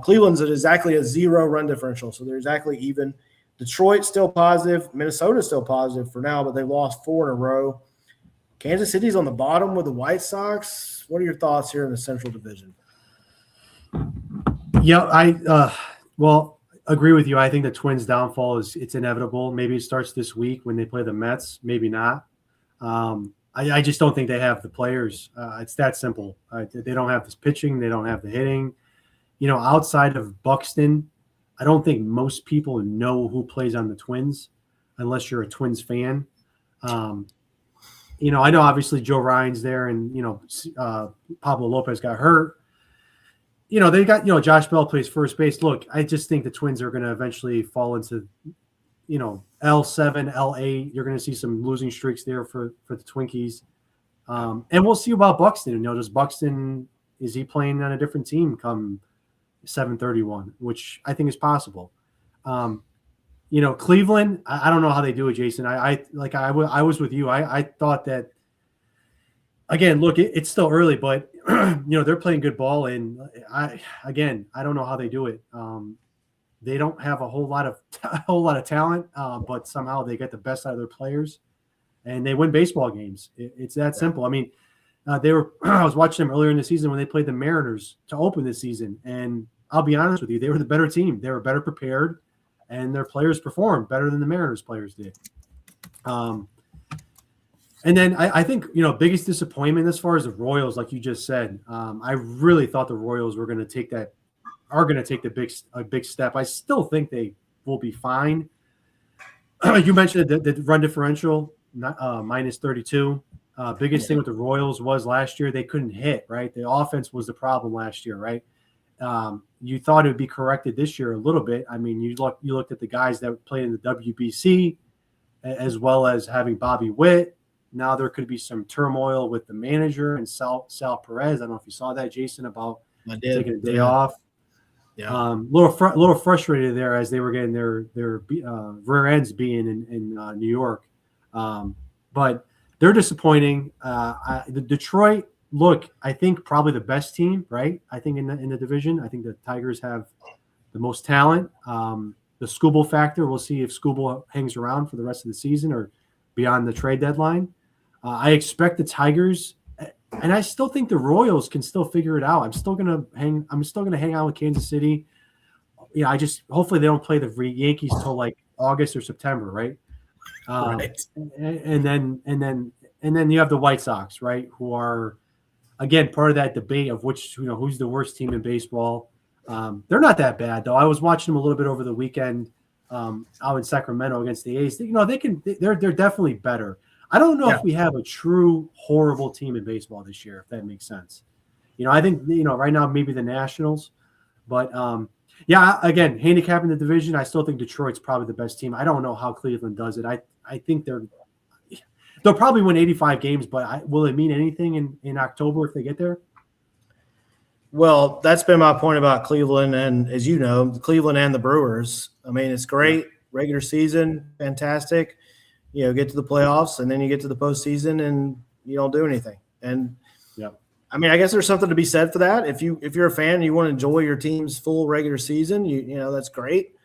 Cleveland's at exactly a 0 run differential, so they're exactly even. Detroit's still positive. Minnesota's still positive for now, but they've lost 4 in a row. Kansas City's on the bottom with the White Sox. What are your thoughts here in the Central Division? Yeah, I agree with you. I think the Twins' downfall it's inevitable. Maybe it starts this week when they play the Mets. Maybe not. I just don't think they have the players. It's that simple. They don't have this pitching. They don't have the hitting. Outside of Buxton, I don't think most people know who plays on the Twins unless you're a Twins fan. I know obviously Joe Ryan's there and, Pablo Lopez got hurt. They got, Josh Bell plays first base. Look, I just think the Twins are going to eventually fall into, L7, L8. You're going to see some losing streaks there for the Twinkies. And we'll see about Buxton. Is he playing on a different team come 7/31, which I think is possible. Cleveland, I don't know how they do it, Jason. I was with you. I thought that, again, look, it's still early, but they're playing good ball, and I don't know how they do it. They don't have a whole lot of talent, but somehow they get the best out of their players, and they win baseball games. It's that simple. I mean, I was watching them earlier in the season when they played the Mariners to open the season, and I'll be honest with you, they were the better team. They were better prepared, and their players performed better than the Mariners players did. And then I think, biggest disappointment as far as the Royals, like you just said, I really thought the Royals were going to take a big step. I still think they will be fine. You mentioned the run differential, minus 32. Biggest thing with the Royals was last year they couldn't hit, right? The offense was the problem last year, right? You thought it would be corrected this year a little bit. I mean, you looked at the guys that played in the WBC, as well as having Bobby Witt. Now there could be some turmoil with the manager and Sal Perez. I don't know if you saw that, Jason, about taking a day off. Yeah, little frustrated there as they were getting their rear ends being in New York, but they're disappointing. The Detroit, look, I think probably the best team, right? I think in the division, I think the Tigers have the most talent. The Skubal factor, we'll see if Skubal hangs around for the rest of the season or beyond the trade deadline. I expect the Tigers, and I still think the Royals can still figure it out. I'm still gonna hang out with Kansas City. Hopefully they don't play the Yankees till like August or September, right? Right. And then you have the White Sox, right? Who are again part of that debate of who's the worst team in baseball. They're not that bad though. I was watching them a little bit over the weekend out in Sacramento against the A's. They're definitely better. I don't know if we have a true horrible team in baseball this year, if that makes sense. I think right now maybe the Nationals, but again, handicapping the division, I still think Detroit's probably the best team. I don't know how Cleveland does it. I think they'll probably win 85 games, but will it mean anything in October if they get there? Well, that's been my point about Cleveland, and as you know, Cleveland and the Brewers. I mean, it's great regular season, fantastic. Get to the playoffs, and then you get to the postseason, and you don't do anything. And I mean, I guess there's something to be said for that. If you're a fan and you want to enjoy your team's full regular season, that's great.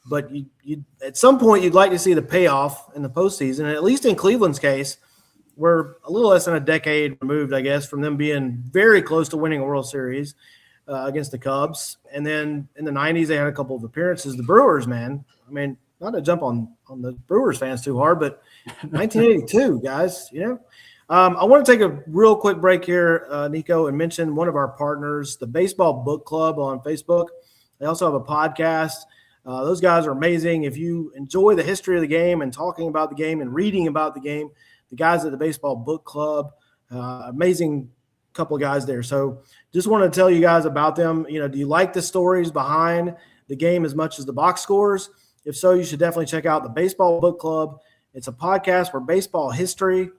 But you at some point you'd like to see the payoff in the postseason. And at least in Cleveland's case, we're a little less than a decade removed, I guess, from them being very close to winning a World Series against the Cubs. And then in the 90s, they had a couple of appearances. The Brewers, man, I mean, not to jump on the Brewers fans too hard, but 1982, guys, I want to take a real quick break here, Nico, and mention one of our partners, the Baseball Book Club on Facebook. They also have a podcast. Those guys are amazing. If you enjoy the history of the game and talking about the game and reading about the game, the guys at the Baseball Book Club Amazing couple of guys there. So just want to tell you guys about them. Do you like the stories behind the game as much as the box scores? If so, you should definitely check out the Baseball Book Club. It's a podcast where baseball history,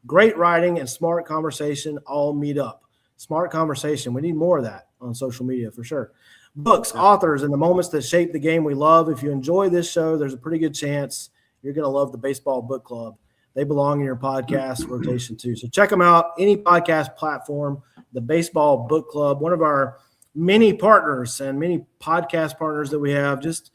great writing, and smart conversation all meet up. Smart conversation. We need more of that on social media for sure. Books, authors, and the moments that shape the game we love. If you enjoy this show, there's a pretty good chance you're going to love the Baseball Book Club. They belong in your podcast rotation too. So check them out. Any podcast platform, the Baseball Book Club, one of our many partners and many podcast partners that we have. Just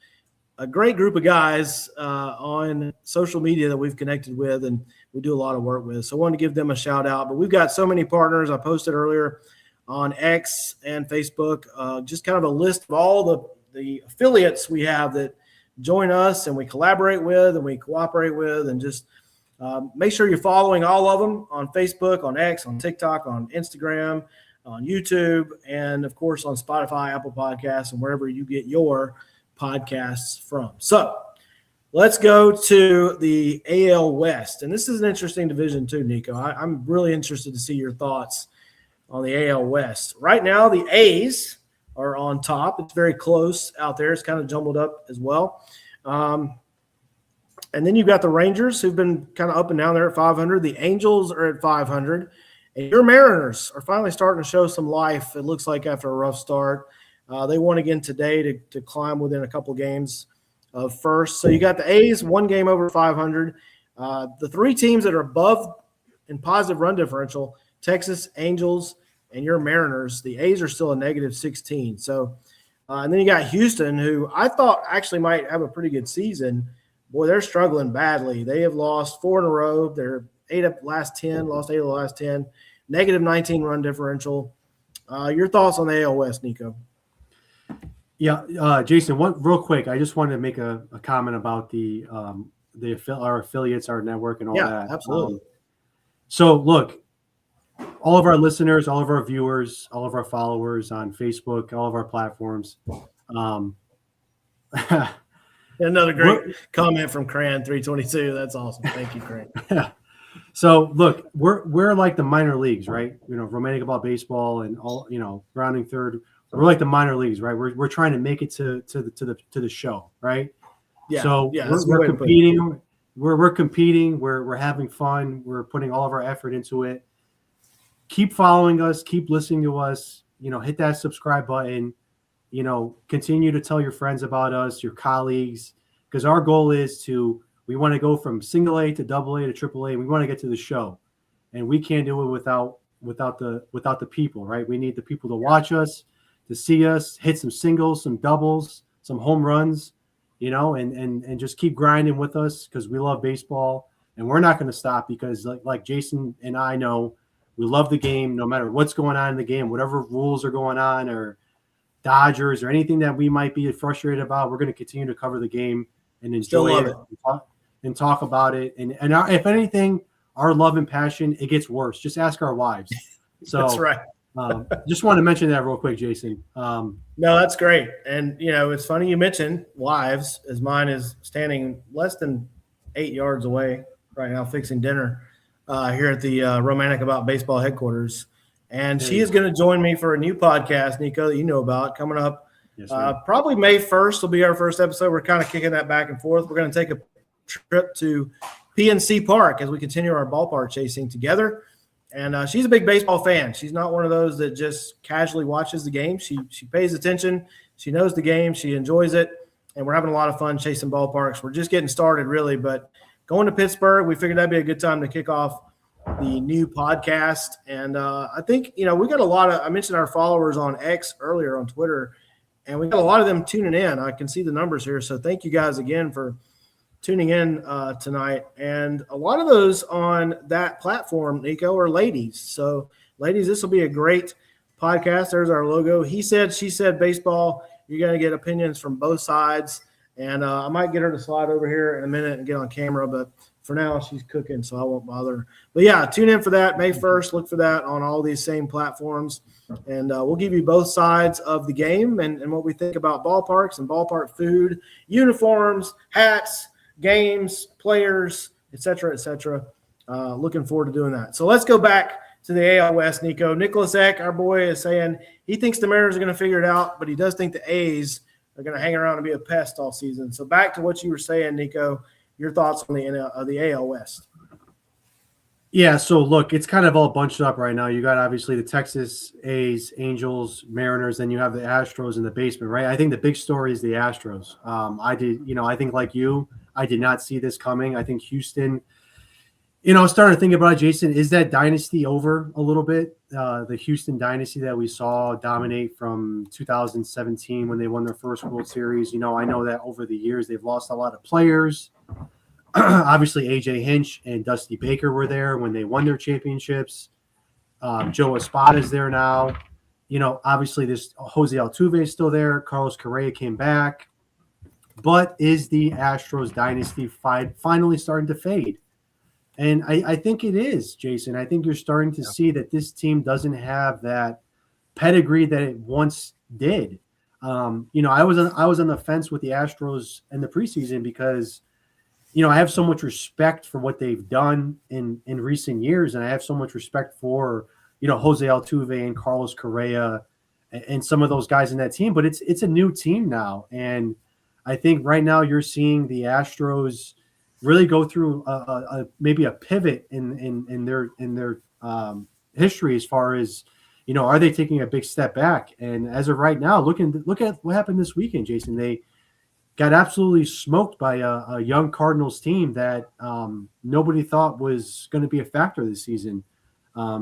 a great group of guys on social media that we've connected with and we do a lot of work with. So I wanted to give them a shout out. But we've got so many partners. I posted earlier on X and Facebook, just kind of a list of all the affiliates we have that join us and we collaborate with and we cooperate with, and just make sure you're following all of them on Facebook, on X, on TikTok, on Instagram, on YouTube, and of course on Spotify, Apple Podcasts, and wherever you get your podcasts from. So let's go to the AL West. And this is an interesting division too, Nico. I'm really interested to see your thoughts on the AL West. Right now, the A's are on top. It's very close out there. It's kind of jumbled up as well. And then you've got the Rangers, who've been kind of up and down there at 500. The Angels are at 500. And your Mariners are finally starting to show some life, it looks like, after a rough start. They won again today to climb within a couple games of first. So you got the A's, one game over 500. The three teams that are above in positive run differential, Texas, Angels, and your Mariners. The A's are still a -16. So, and then you got Houston, who I thought actually might have a pretty good season. Boy, they're struggling badly. They have lost 4 in a row. They're 8 of the last 10, lost 8 of the last 10, -19 run differential. Your thoughts on the AL West, Nico? Yeah, Jason, one real quick. I just wanted to make a comment about our affiliates, our network, and all that. Yeah, absolutely. So look, all of our listeners, all of our viewers, all of our followers on Facebook, all of our platforms. Another great comment from Cran 322. That's awesome. Thank you, Cran. So look, we're like the minor leagues, right? Romantic about baseball and all, rounding third. We're like the minor leagues, right? We're trying to make it to the show, right? Yeah. So yeah, we're competing. We're competing. We're having fun. We're putting all of our effort into it. Keep following us. Keep listening to us. Hit that subscribe button. Continue to tell your friends about us, your colleagues, because our goal is we want to go from single A to double A to triple A. We want to get to the show, and we can't do it without the people, right? We need the people to watch us, to see us, hit some singles, some doubles, some home runs, and just keep grinding with us because we love baseball and we're not going to stop because like Jason and I know we love the game no matter what's going on in the game, whatever rules are going on or Dodgers or anything that we might be frustrated about. We're going to continue to cover the game and enjoy it and talk about it. And if anything, our love and passion, it gets worse. Just ask our wives. So that's right. Just want to mention that real quick, Jason. No, that's great. And, it's funny you mentioned wives, as mine is standing less than 8 yards away right now fixing dinner here at the Romantic About Baseball headquarters. And she is going to join me for a new podcast, Nico, that you know about, coming up. Yes, probably May 1st will be our first episode. We're kind of kicking that back and forth. We're going to take a trip to PNC Park as we continue our ballpark chasing together. And she's a big baseball fan. She's not one of those that just casually watches the game. She pays attention. She knows the game. She enjoys it. And we're having a lot of fun chasing ballparks. We're just getting started, really. But going to Pittsburgh, we figured that'd be a good time to kick off the new podcast. And I think, we got a lot of – I mentioned our followers on X earlier on Twitter, and we got a lot of them tuning in. I can see the numbers here. So thank you guys again for tuning in tonight. And a lot of those on that platform, Nico, are ladies. So, ladies, this will be a great podcast. There's our logo. He said, she said, baseball. You're going to get opinions from both sides. And I might get her to slide over here in a minute and get on camera, but for now she's cooking, so I won't bother her. But yeah, tune in for that May 1st. Look for that on all these same platforms. And we'll give you both sides of the game and what we think about ballparks and ballpark food, uniforms, hats, games, players, et cetera, et cetera. Looking forward to doing that. So let's go back to the AL West, Nico. Nicholas Eck, our boy, is saying he thinks the Mariners are going to figure it out, but he does think the A's are going to hang around and be a pest all season. So back to what you were saying, Nico, your thoughts on the AL West. Yeah, so look, it's kind of all bunched up right now. You got obviously the Texas A's, Angels, Mariners, then you have the Astros in the basement, right? I think the big story is the Astros. I think like you, I did not see this coming. I think Houston, starting to think about it, Jason, is that dynasty over a little bit? The Houston dynasty that we saw dominate from 2017 when they won their first World Series. I know that over the years they've lost a lot of players. Obviously, A.J. Hinch and Dusty Baker were there when they won their championships. Joe Espada is there now. Obviously, this Jose Altuve is still there. Carlos Correa came back. But is the Astros dynasty finally starting to fade? And I think it is, Jason. I think you're starting to see that this team doesn't have that pedigree that it once did. I was on the fence with the Astros in the preseason because I have so much respect for what they've done in recent years, and I have so much respect for Jose Altuve and Carlos Correa and some of those guys in that team. But it's a new team now, and I think right now you're seeing the Astros really go through maybe a pivot in their history as far as are they taking a big step back? And as of right now, look at what happened this weekend, Jason. They got absolutely smoked by a young Cardinals team that nobody thought was going to be a factor this season.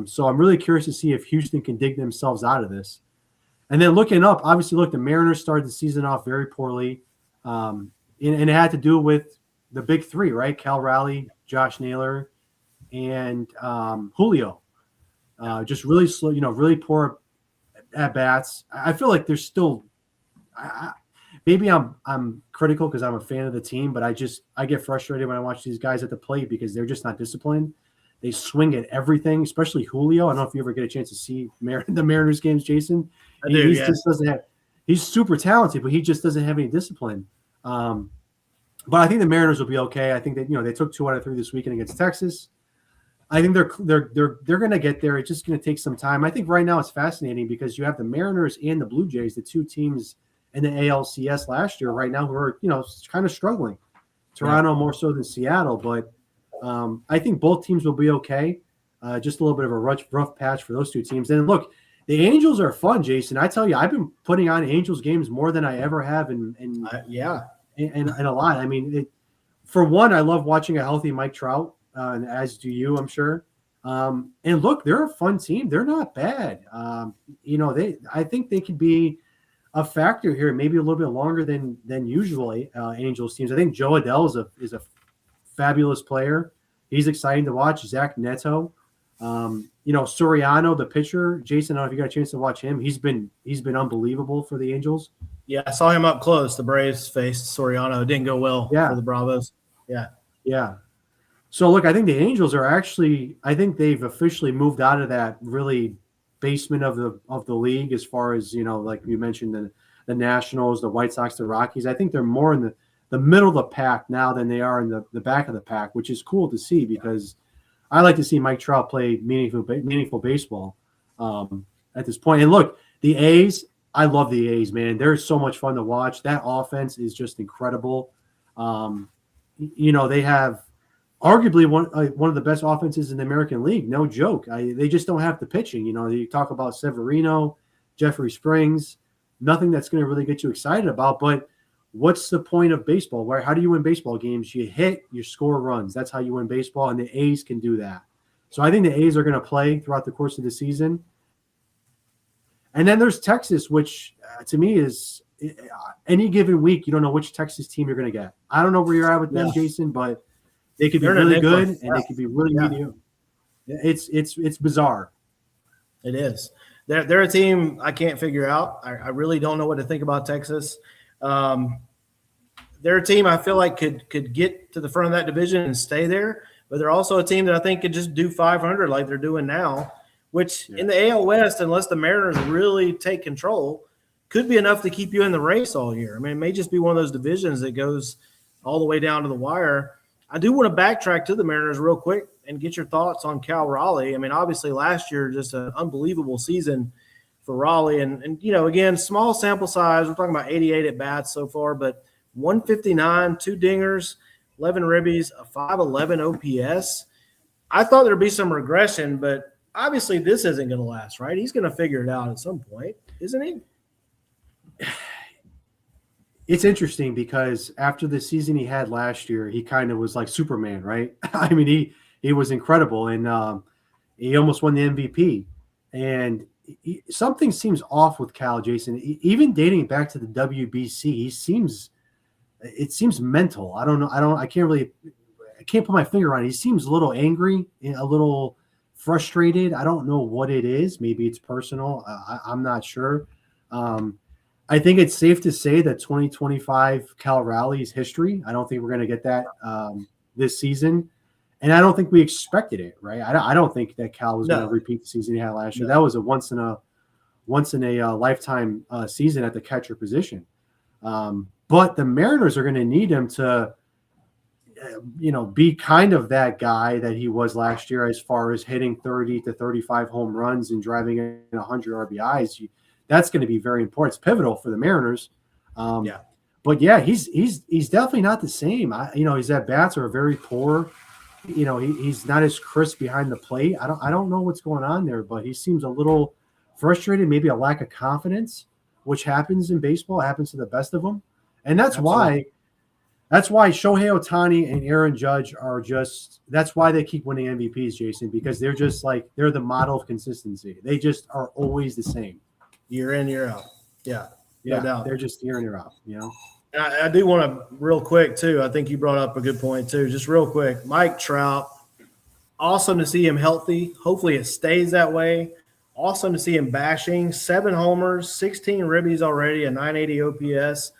So I'm really curious to see if Houston can dig themselves out of this. And then looking up, obviously, the Mariners started the season off very poorly. And it had to do with the big three, right? Cal Raleigh, Josh Naylor, and Julio. Just really slow, really poor at bats. I feel like there's still maybe I'm critical because I'm a fan of the team, but I get frustrated when I watch these guys at the plate because they're just not disciplined. They swing at everything, especially Julio. I don't know if you ever get a chance to see the Mariners games, Jason. Just doesn't have. He's super talented, but he just doesn't have any discipline. But I think the Mariners will be okay. I think that they took 2 out of 3 this weekend against Texas. I think they're going to get there. It's just going to take some time. I think right now it's fascinating because you have the Mariners and the Blue Jays, the two teams in the ALCS last year right now who are kind of struggling. Toronto more so than Seattle, but I think both teams will be okay. Just a little bit of a rough patch for those two teams. And look, the Angels are fun, Jason. I tell you, I've been putting on Angels games more than I ever have in a lot. I mean, for one, I love watching a healthy Mike Trout, and as do you, I'm sure. And look, they're a fun team. They're not bad. I think they could be a factor here, maybe a little bit longer than usually Angels teams. I think Joe Adell is a fabulous player. He's exciting to watch. Zach Neto, Soriano, the pitcher. Jason, I don't know if you got a chance to watch him. He's been unbelievable for the Angels. Yeah, I saw him up close. The Braves faced Soriano. It didn't go well for the Bravos. Yeah. So look, I think the Angels are actually. I think they've officially moved out of that really basement of the league as far as like you mentioned the Nationals, the White Sox, the Rockies. I think they're more in the middle of the pack now than they are in the back of the pack, which is cool to see because I like to see Mike Trout play meaningful baseball at this point. And look, the A's, I love the A's, man. They're so much fun to watch. That offense is just incredible. They have arguably one of the best offenses in the American League. No joke. They just don't have the pitching. You talk about Severino, Jeffrey Springs, nothing that's going to really get you excited about. But what's the point of baseball? How do you win baseball games? You hit, you score runs. That's how you win baseball, and the A's can do that. So I think the A's are going to play throughout the course of the season. And then there's Texas, which to me is any given week, you don't know which Texas team you're going to get. I don't know where you're at with them, Jason, but they could be really good and they could be really mediocre. It's bizarre. It is. They're a team I can't figure out. I really don't know what to think about Texas. They're a team I feel like could get to the front of that division and stay there, but they're also a team that I think could just do 500 like they're doing now, which in the AL West, unless the Mariners really take control, could be enough to keep you in the race all year. I mean, it may just be one of those divisions that goes all the way down to the wire. I do want to backtrack to the Mariners real quick, and get your thoughts on Cal Raleigh. I mean, obviously last year, just an unbelievable season for Raleigh. And again, small sample size. We're talking about 88 at bats so far, but 159, 2 dingers, 11 ribbies, a 511 OPS. I thought there'd be some regression, but obviously this isn't going to last, right? He's going to figure it out at some point, isn't he? It's interesting because after the season he had last year, he kind of was like Superman, right? I mean, he was incredible, and he almost won the MVP. And something seems off with Cal, Jason. Even dating back to the WBC, it seems mental. I don't know. I can't put my finger on it. He seems a little angry, a little frustrated. I don't know what it is. Maybe it's personal. I'm not sure. I think it's safe to say that 2025 Cal Raleigh is history. I don't think we're going to get that this season. And I don't think we expected it, right? I don't think that Cal was going to repeat the season he had last year. That was a once in a lifetime season at the catcher position. But the Mariners are going to need him to, be kind of that guy that he was last year as far as hitting 30 to 35 home runs and driving in 100 RBIs. That's going to be very important. It's pivotal for the Mariners. But yeah, he's definitely not the same. His at bats are very poor. He's not as crisp behind the plate. I don't know what's going on there, but he seems a little frustrated, maybe a lack of confidence, which happens in baseball. It happens to the best of them, and that's why Shohei Ohtani and Aaron Judge that's why they keep winning MVPs, Jason, because they're just they're the model of consistency. They just are always the same. Year in, year out. Yeah. No doubt. They're just year in, year out, I do want to real quick too. I think you brought up a good point too. Just real quick, Mike Trout, awesome to see him healthy. Hopefully it stays that way. Awesome to see him bashing 7 homers, 16 ribbies already, a 980 OPS.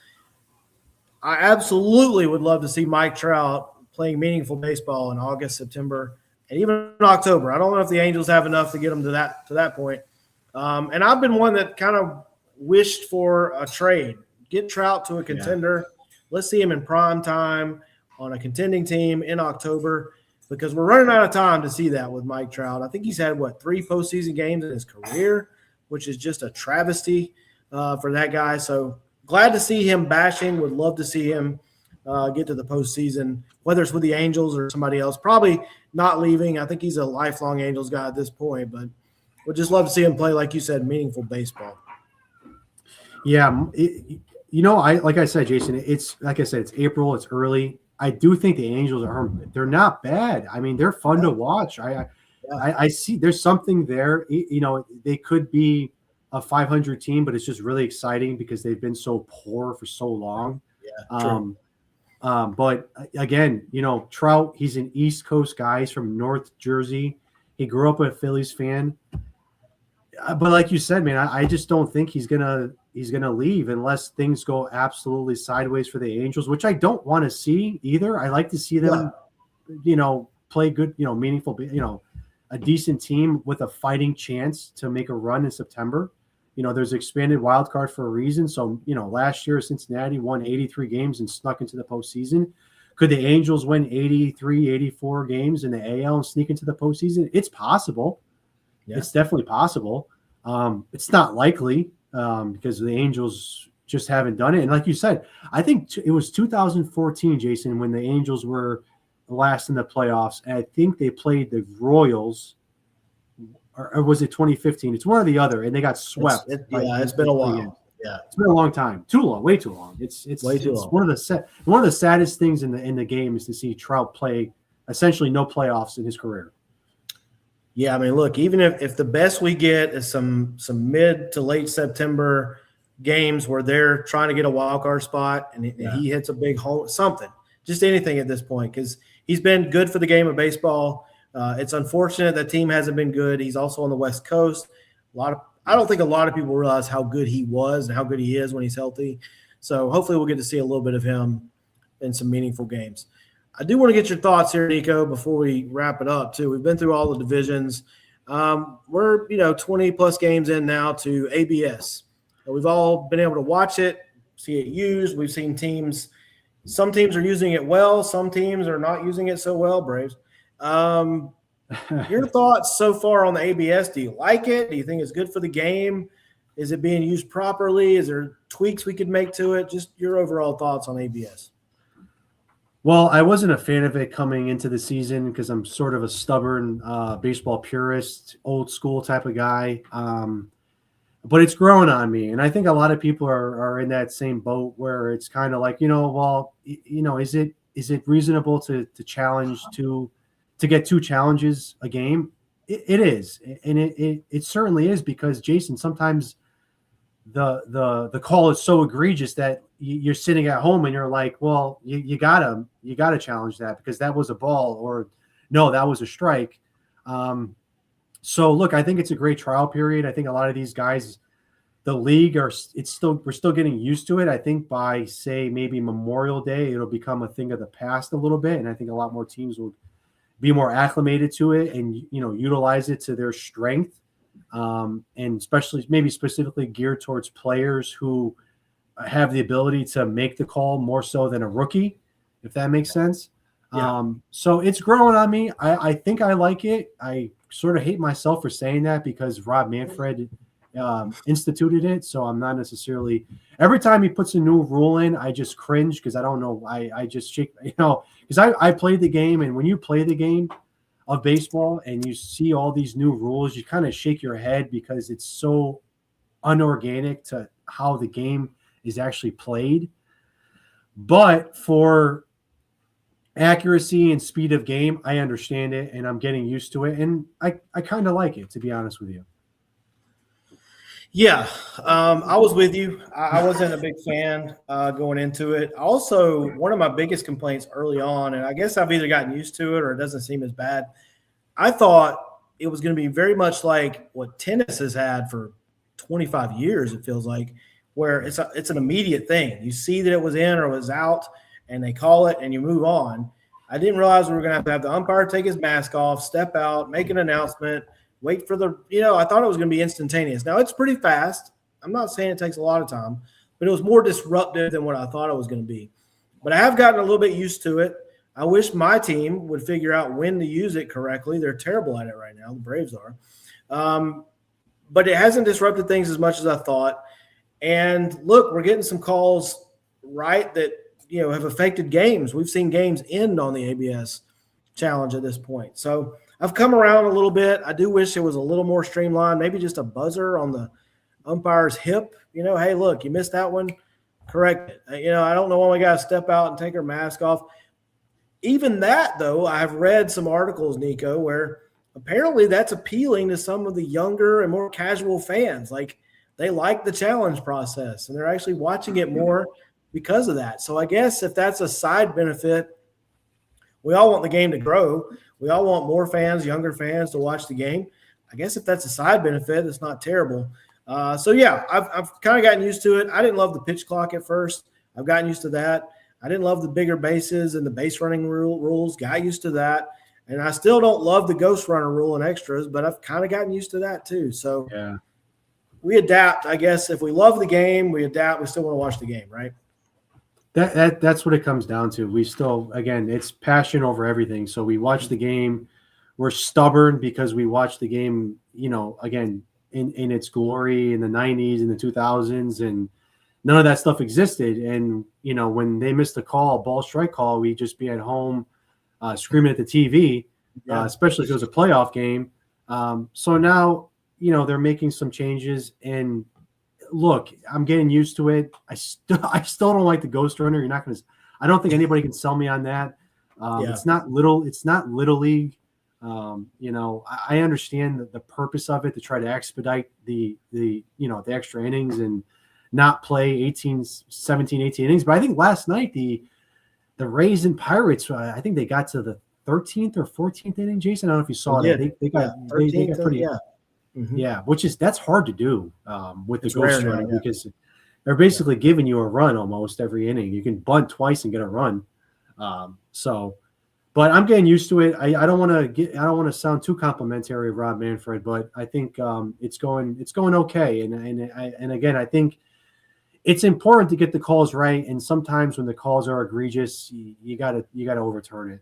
I absolutely would love to see Mike Trout playing meaningful baseball in August, September, and even in October. I don't know if the Angels have enough to get him to that point. And I've been one that kind of wished for a trade. Get Trout to a contender. Yeah. Let's see him in prime time on a contending team in October, because we're running out of time to see that with Mike Trout. I think he's had, 3 postseason games in his career, which is just a travesty for that guy. So glad to see him bashing. Would love to see him get to the postseason, whether it's with the Angels or somebody else. Probably not leaving. I think he's a lifelong Angels guy at this point, but would just love to see him play, like you said, meaningful baseball. Yeah, like I said, Jason, it's April, it's early. I do think the Angels they're not bad. I mean, they're fun to watch. I see there's something there. They could be a 500 team, but it's just really exciting because they've been so poor for so long. Yeah, but again, Trout, he's an East Coast guy. He's from North Jersey. He grew up a Phillies fan. But like you said, man, I just don't think he's gonna leave unless things go absolutely sideways for the Angels, which I don't want to see either. I like to see them, play good, meaningful, a decent team with a fighting chance to make a run in September. There's expanded wild card for a reason. So, last year Cincinnati won 83 games and snuck into the postseason. Could the Angels win 83, 84 games in the AL and sneak into the postseason? It's possible. Yeah. It's definitely possible. It's not likely because the Angels just haven't done it. And like you said, I think it was 2014, Jason, when the Angels were last in the playoffs. And I think they played the Royals, or was it 2015? It's one or the other, and they got swept. It's been a while. Yeah, it's been a long time. Too long, way too long. It's way too long. One of the saddest things in the game is to see Trout play essentially no playoffs in his career. Yeah, I mean, look, even if the best we get is some mid to late September games where they're trying to get a wild card spot and he hits a big home, something, just anything at this point, because he's been good for the game of baseball. It's unfortunate that team hasn't been good. He's also on the West Coast. I don't think a lot of people realize how good he was and how good he is when he's healthy. So hopefully we'll get to see a little bit of him in some meaningful games. I do want to get your thoughts here, Nico, before we wrap it up, too. We've been through all the divisions. We're, 20-plus games in now to ABS. We've all been able to watch it, see it used. We've seen some teams are using it well. Some teams are not using it so well, Braves. Your thoughts so far on the ABS? Do you like it? Do you think it's good for the game? Is it being used properly? Is there tweaks we could make to it? Just your overall thoughts on ABS. Well, I wasn't a fan of it coming into the season because I'm sort of a stubborn baseball purist, old school type of guy. But it's growing on me, and I think a lot of people are in that same boat where it's kind of like, is it reasonable to challenge to get two challenges a game? It is, and it certainly is, because Jason, sometimes the call is so egregious that you're sitting at home and you're like, well, you gotta challenge that because that was a ball, or no, that was a strike. So look, I think it's a great trial period. I think a lot of these guys, the league we're still getting used to it. I think by, say, maybe Memorial Day, it'll become a thing of the past a little bit. And I think a lot more teams will be more acclimated to it and, utilize it to their strength. And especially maybe specifically geared towards players who have the ability to make the call more so than a rookie, if that makes sense. Yeah. So it's growing on me. I think I like it. I sort of hate myself for saying that because Rob Manfred instituted it. So I'm not necessarily, every time he puts a new rule in, I just cringe because I don't know. I just shake, because I played the game, and when you play the game of baseball and you see all these new rules, you kind of shake your head because it's so unorganic to how the game is actually played. But for accuracy and speed of game, I understand it and I'm getting used to it. And I kind of like it, to be honest with you. Yeah, I was with you. I wasn't a big fan going into it. Also, one of my biggest complaints early on, and I guess I've either gotten used to it or it doesn't seem as bad, I thought it was going to be very much like what tennis has had for 25 years, it feels like, where it's an immediate thing. You see that it was in or it was out, and they call it, and you move on. I didn't realize we were going to have the umpire take his mask off, step out, make an announcement, wait for I thought it was going to be instantaneous. Now, it's pretty fast. I'm not saying it takes a lot of time, but it was more disruptive than what I thought it was going to be. But I have gotten a little bit used to it. I wish my team would figure out when to use it correctly. They're terrible at it right now. The Braves are. But it hasn't disrupted things as much as I thought. And look, we're getting some calls right that, have affected games. We've seen games end on the ABS challenge at this point. So I've come around a little bit. I do wish it was a little more streamlined, maybe just a buzzer on the umpire's hip. Hey, look, you missed that one. Correct it. I don't know when we got to step out and take our mask off. Even that, though, I've read some articles, Nico, where apparently that's appealing to some of the younger and more casual fans. Like, they like the challenge process, and they're actually watching it more because of that. So I guess if that's a side benefit, we all want the game to grow. We all want more fans, younger fans, to watch the game. I guess if that's a side benefit, it's not terrible. So, yeah, I've kind of gotten used to it. I didn't love the pitch clock at first. I've gotten used to that. I didn't love the bigger bases and the base running rules. Got used to that. And I still don't love the ghost runner rule and extras, but I've kind of gotten used to that too. So yeah, we adapt. I guess if we love the game, we adapt. We still want to watch the game, right? That's what it comes down to. We still, again, it's passion over everything. So we watch the game. We're stubborn because we watch the game, again, in its glory in the 90s and the 2000s, and none of that stuff existed. And, when they missed a call, a ball strike call, we'd just be at home screaming at the TV, especially if it was a playoff game. So now, they're making some changes, and look, I'm getting used to it. I still don't like the ghost runner. You're not going to, I don't think anybody can sell me on that. It's not little league. I understand the purpose of it, to try to expedite the extra innings and not play 17, 18 innings. But I think last night, the Rays and Pirates, I think they got to the 13th or 14th inning. Jason, I don't know if you saw that. They got pretty, that's hard to do with the ghost runner, because they're basically giving you a run almost every inning. You can bunt twice and get a run. But I'm getting used to it. I don't want to sound too complimentary of Rob Manfred, but I think it's going okay. And again, I think it's important to get the calls right. And sometimes when the calls are egregious, you gotta overturn it.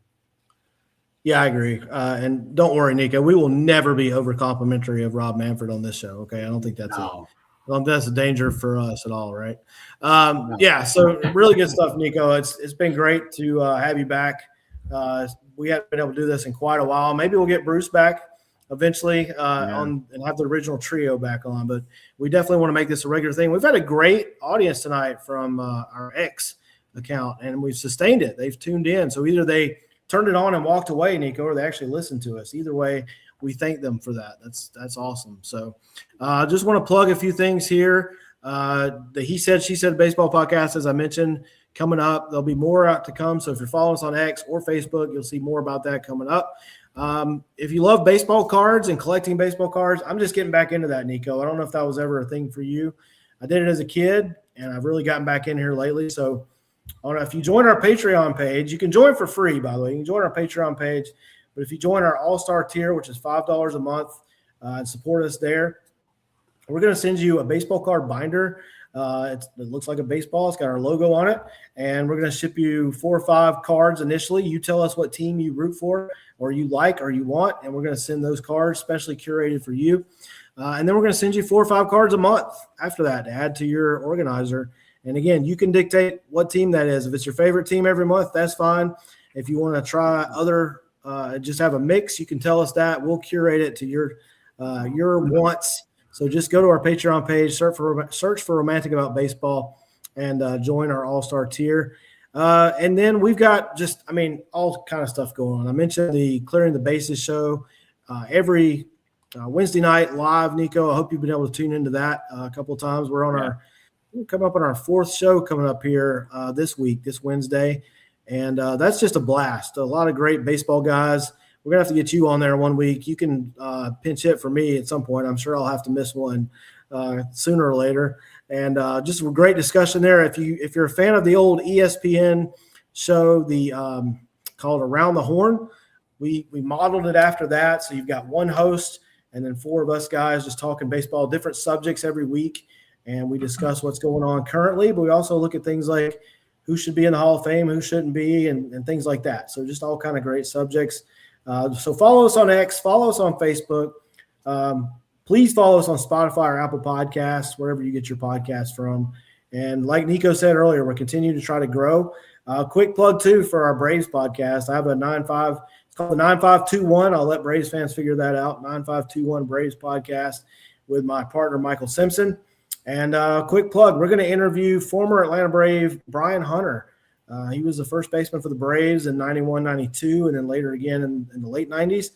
Yeah, I agree. And don't worry, Nico, we will never be over complimentary of Rob Manfred on this show. Okay. I don't think that's No, that's a danger for us at all. Right. no. Yeah. So really good stuff, Nico. It's been great to have you back. We haven't been able to do this in quite a while. Maybe we'll get Bruce back eventually on and have the original trio back on, but we definitely want to make this a regular thing. We've had a great audience tonight from our X account, and we've sustained it. They've tuned in. So either they turned it on and walked away, Nico, or they actually listened to us. Either way, we thank them for that. That's awesome. So just want to plug a few things here. The He Said, She Said baseball podcast, as I mentioned, coming up. There'll be more out to come. So if you're following us on X or Facebook, you'll see more about that coming up. If you love baseball cards and collecting baseball cards, I'm just getting back into that, Nico. I don't know if that was ever a thing for you. I did it as a kid, and I've really gotten back in here lately. So I don't know if you join our Patreon page, you can join for free, by the way. You can join our Patreon page. But if you join our All-Star tier, which is $5 a month, and support us there, we're going to send you a baseball card binder. It looks like a baseball. It's got our logo on it. And we're going to ship you 4 or 5 cards initially. You tell us what team you root for or you like or you want, and we're going to send those cards specially curated for you. And then we're going to send you 4 or 5 cards a month after that to add to your organizer. And again, you can dictate what team that is. If it's your favorite team every month, that's fine. If you want to try other, just have a mix, you can tell us that. We'll curate it to your wants. So just go to our Patreon page, search for Romantic About Baseball, and join our All-Star tier. And then we've got all kind of stuff going on. I mentioned the Clearing the Bases show every Wednesday night live, Nico. I hope you've been able to tune into that a couple of times. We're on we'll come up on our 4th show coming up here this week, this Wednesday. And that's just a blast. A lot of great baseball guys. We're going to have to get you on there one week. You can pinch hit for me at some point. I'm sure I'll have to miss one sooner or later. And just a great discussion there. If you're a fan of the old ESPN show, the called Around the Horn, we modeled it after that. So you've got one host and then 4 of us guys just talking baseball, different subjects every week. And we discuss what's going on currently, but we also look at things like who should be in the Hall of Fame, who shouldn't be, and things like that. So just all kind of great subjects. So follow us on X, follow us on Facebook. Please follow us on Spotify or Apple Podcasts, wherever you get your podcasts from. And like Nico said earlier, we're continuing to try to grow. Quick plug, too, for our Braves podcast. I have a 95 – it's called the 9521. I'll let Braves fans figure that out, 9521 Braves podcast with my partner, Michael Simpson. And quick plug, we're going to interview former Atlanta Brave Brian Hunter. He was the first baseman for the Braves in 91, 92, and then later again in the late 90s.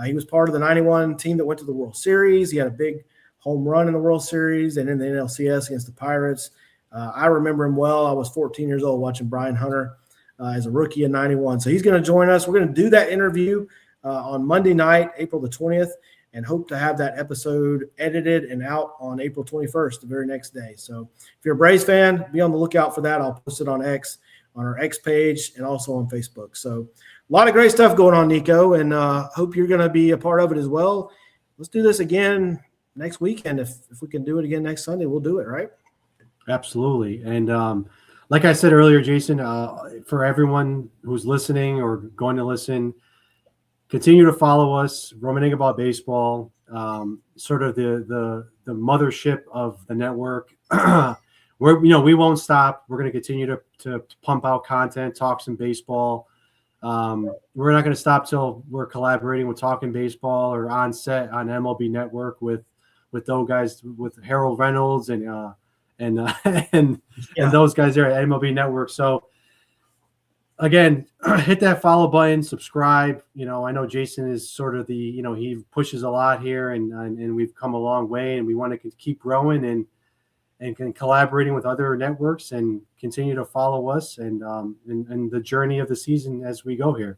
He was part of the 91 team that went to the World Series. He had a big home run in the World Series and in the NLCS against the Pirates. I remember him well. I was 14 years old watching Brian Hunter as a rookie in 91. So he's going to join us. We're going to do that interview on Monday night, April the 20th. And hope to have that episode edited and out on April 21st, the very next day. So if you're a Braves fan, be on the lookout for that. I'll post it on X, on our X page, and also on Facebook. So a lot of great stuff going on, Nico, and hope you're going to be a part of it as well. Let's do this again next weekend. If we can do it again next Sunday, we'll do it, right? Absolutely. And like I said earlier, Jason, for everyone who's listening or going to listen, continue to follow us, Romantic About Baseball, sort of the mothership of the network. We won't stop. We're going to continue to pump out content, talk some baseball. We're not going to stop till we're collaborating with Talking Baseball or on set on MLB Network with those guys, with Harold Reynolds and those guys there at MLB Network. So again, hit that follow button, subscribe. I know Jason is sort of he pushes a lot here, and we've come a long way, and we want to keep growing and collaborating with other networks and continue to follow us and the journey of the season as we go here.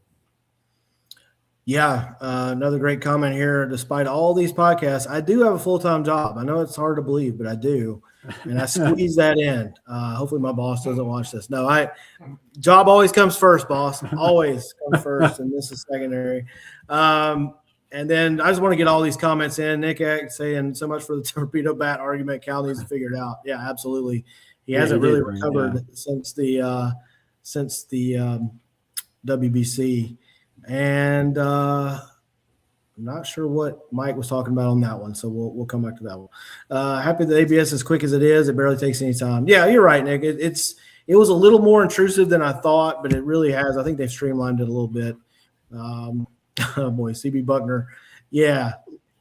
Yeah, another great comment here. Despite all these podcasts, I do have a full-time job. I know it's hard to believe, but I do. And I squeeze that in. Hopefully my boss doesn't watch this. No, job always comes first, boss. Always comes first, and this is secondary. And then I just want to get all these comments in. Nick saying so much for the torpedo bat argument. Cal needs to figure it out. Yeah, absolutely. He hasn't really recovered since the WBC. And I'm not sure what Mike was talking about on that one, so we'll come back to that one. Happy that ABS is quick as it is. It barely takes any time. Yeah, you're right, Nick. It was a little more intrusive than I thought, but it really has. I think they've streamlined it a little bit. Oh boy, CB Buckner. Yeah,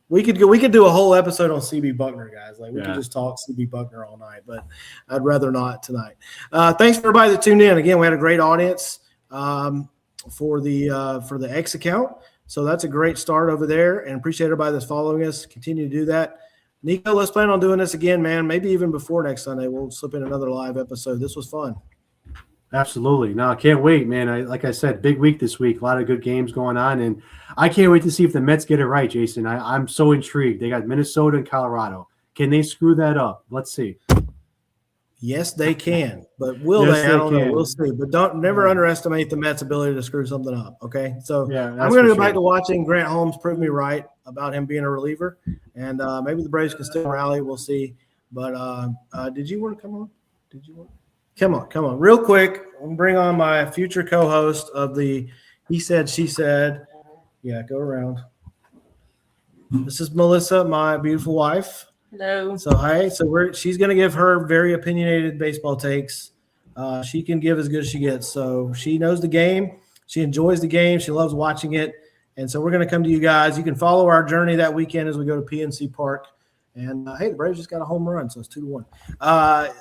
we could do a whole episode on CB Buckner, guys. Like we could just talk CB Buckner all night, but I'd rather not tonight. Thanks for everybody that tuned in. Again, we had a great audience for the X account. So that's a great start over there, and appreciate everybody that's following us. Continue to do that. Nico, let's plan on doing this again, man. Maybe even before next Sunday. We'll slip in another live episode. This was fun. Absolutely. No, I can't wait, man. Like I said, big week this week. A lot of good games going on, and I can't wait to see if the Mets get it right, Jason. I'm so intrigued. They got Minnesota and Colorado. Can they screw that up? Let's see. Yes, they can, but will Yes, they? I they don't know. can. We'll see. But never underestimate the Mets' ability to screw something up. Okay, so Yeah, I'm that's going to for go back sure. to watching Grant Holmes prove me right about him being a reliever, and maybe the Braves can still rally. We'll see. But did you want to come on? Did you want? Come on, real quick. I'm bring on my future co-host of the He Said, She Said. Yeah, go around. This is Melissa, my beautiful wife. Hello. So hi. So she's going to give her very opinionated baseball takes. She can give as good as she gets. So she knows the game. She enjoys the game. She loves watching it. And so we're going to come to you guys. You can follow our journey that weekend as we go to PNC Park. And hey, the Braves just got a home run, so it's 2-1.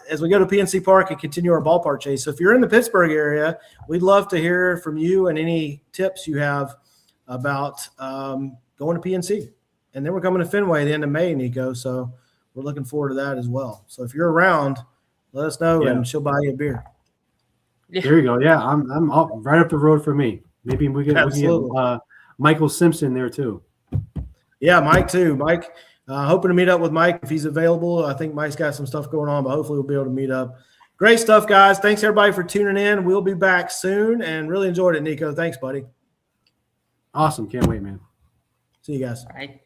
As we go to PNC Park and continue our ballpark chase. So if you're in the Pittsburgh area, we'd love to hear from you and any tips you have about going to PNC. And then we're coming to Fenway at the end of May, Nico. So we're looking forward to that as well. So if you're around, let us know, and she'll buy you a beer. There you go. Yeah, I'm up, right up the road for me. Maybe we can get Michael Simpson there too. Yeah, Mike too. Mike, hoping to meet up with Mike if he's available. I think Mike's got some stuff going on, but hopefully we'll be able to meet up. Great stuff, guys. Thanks everybody for tuning in. We'll be back soon, and really enjoyed it, Nico. Thanks, buddy. Awesome. Can't wait, man. See you guys. All right.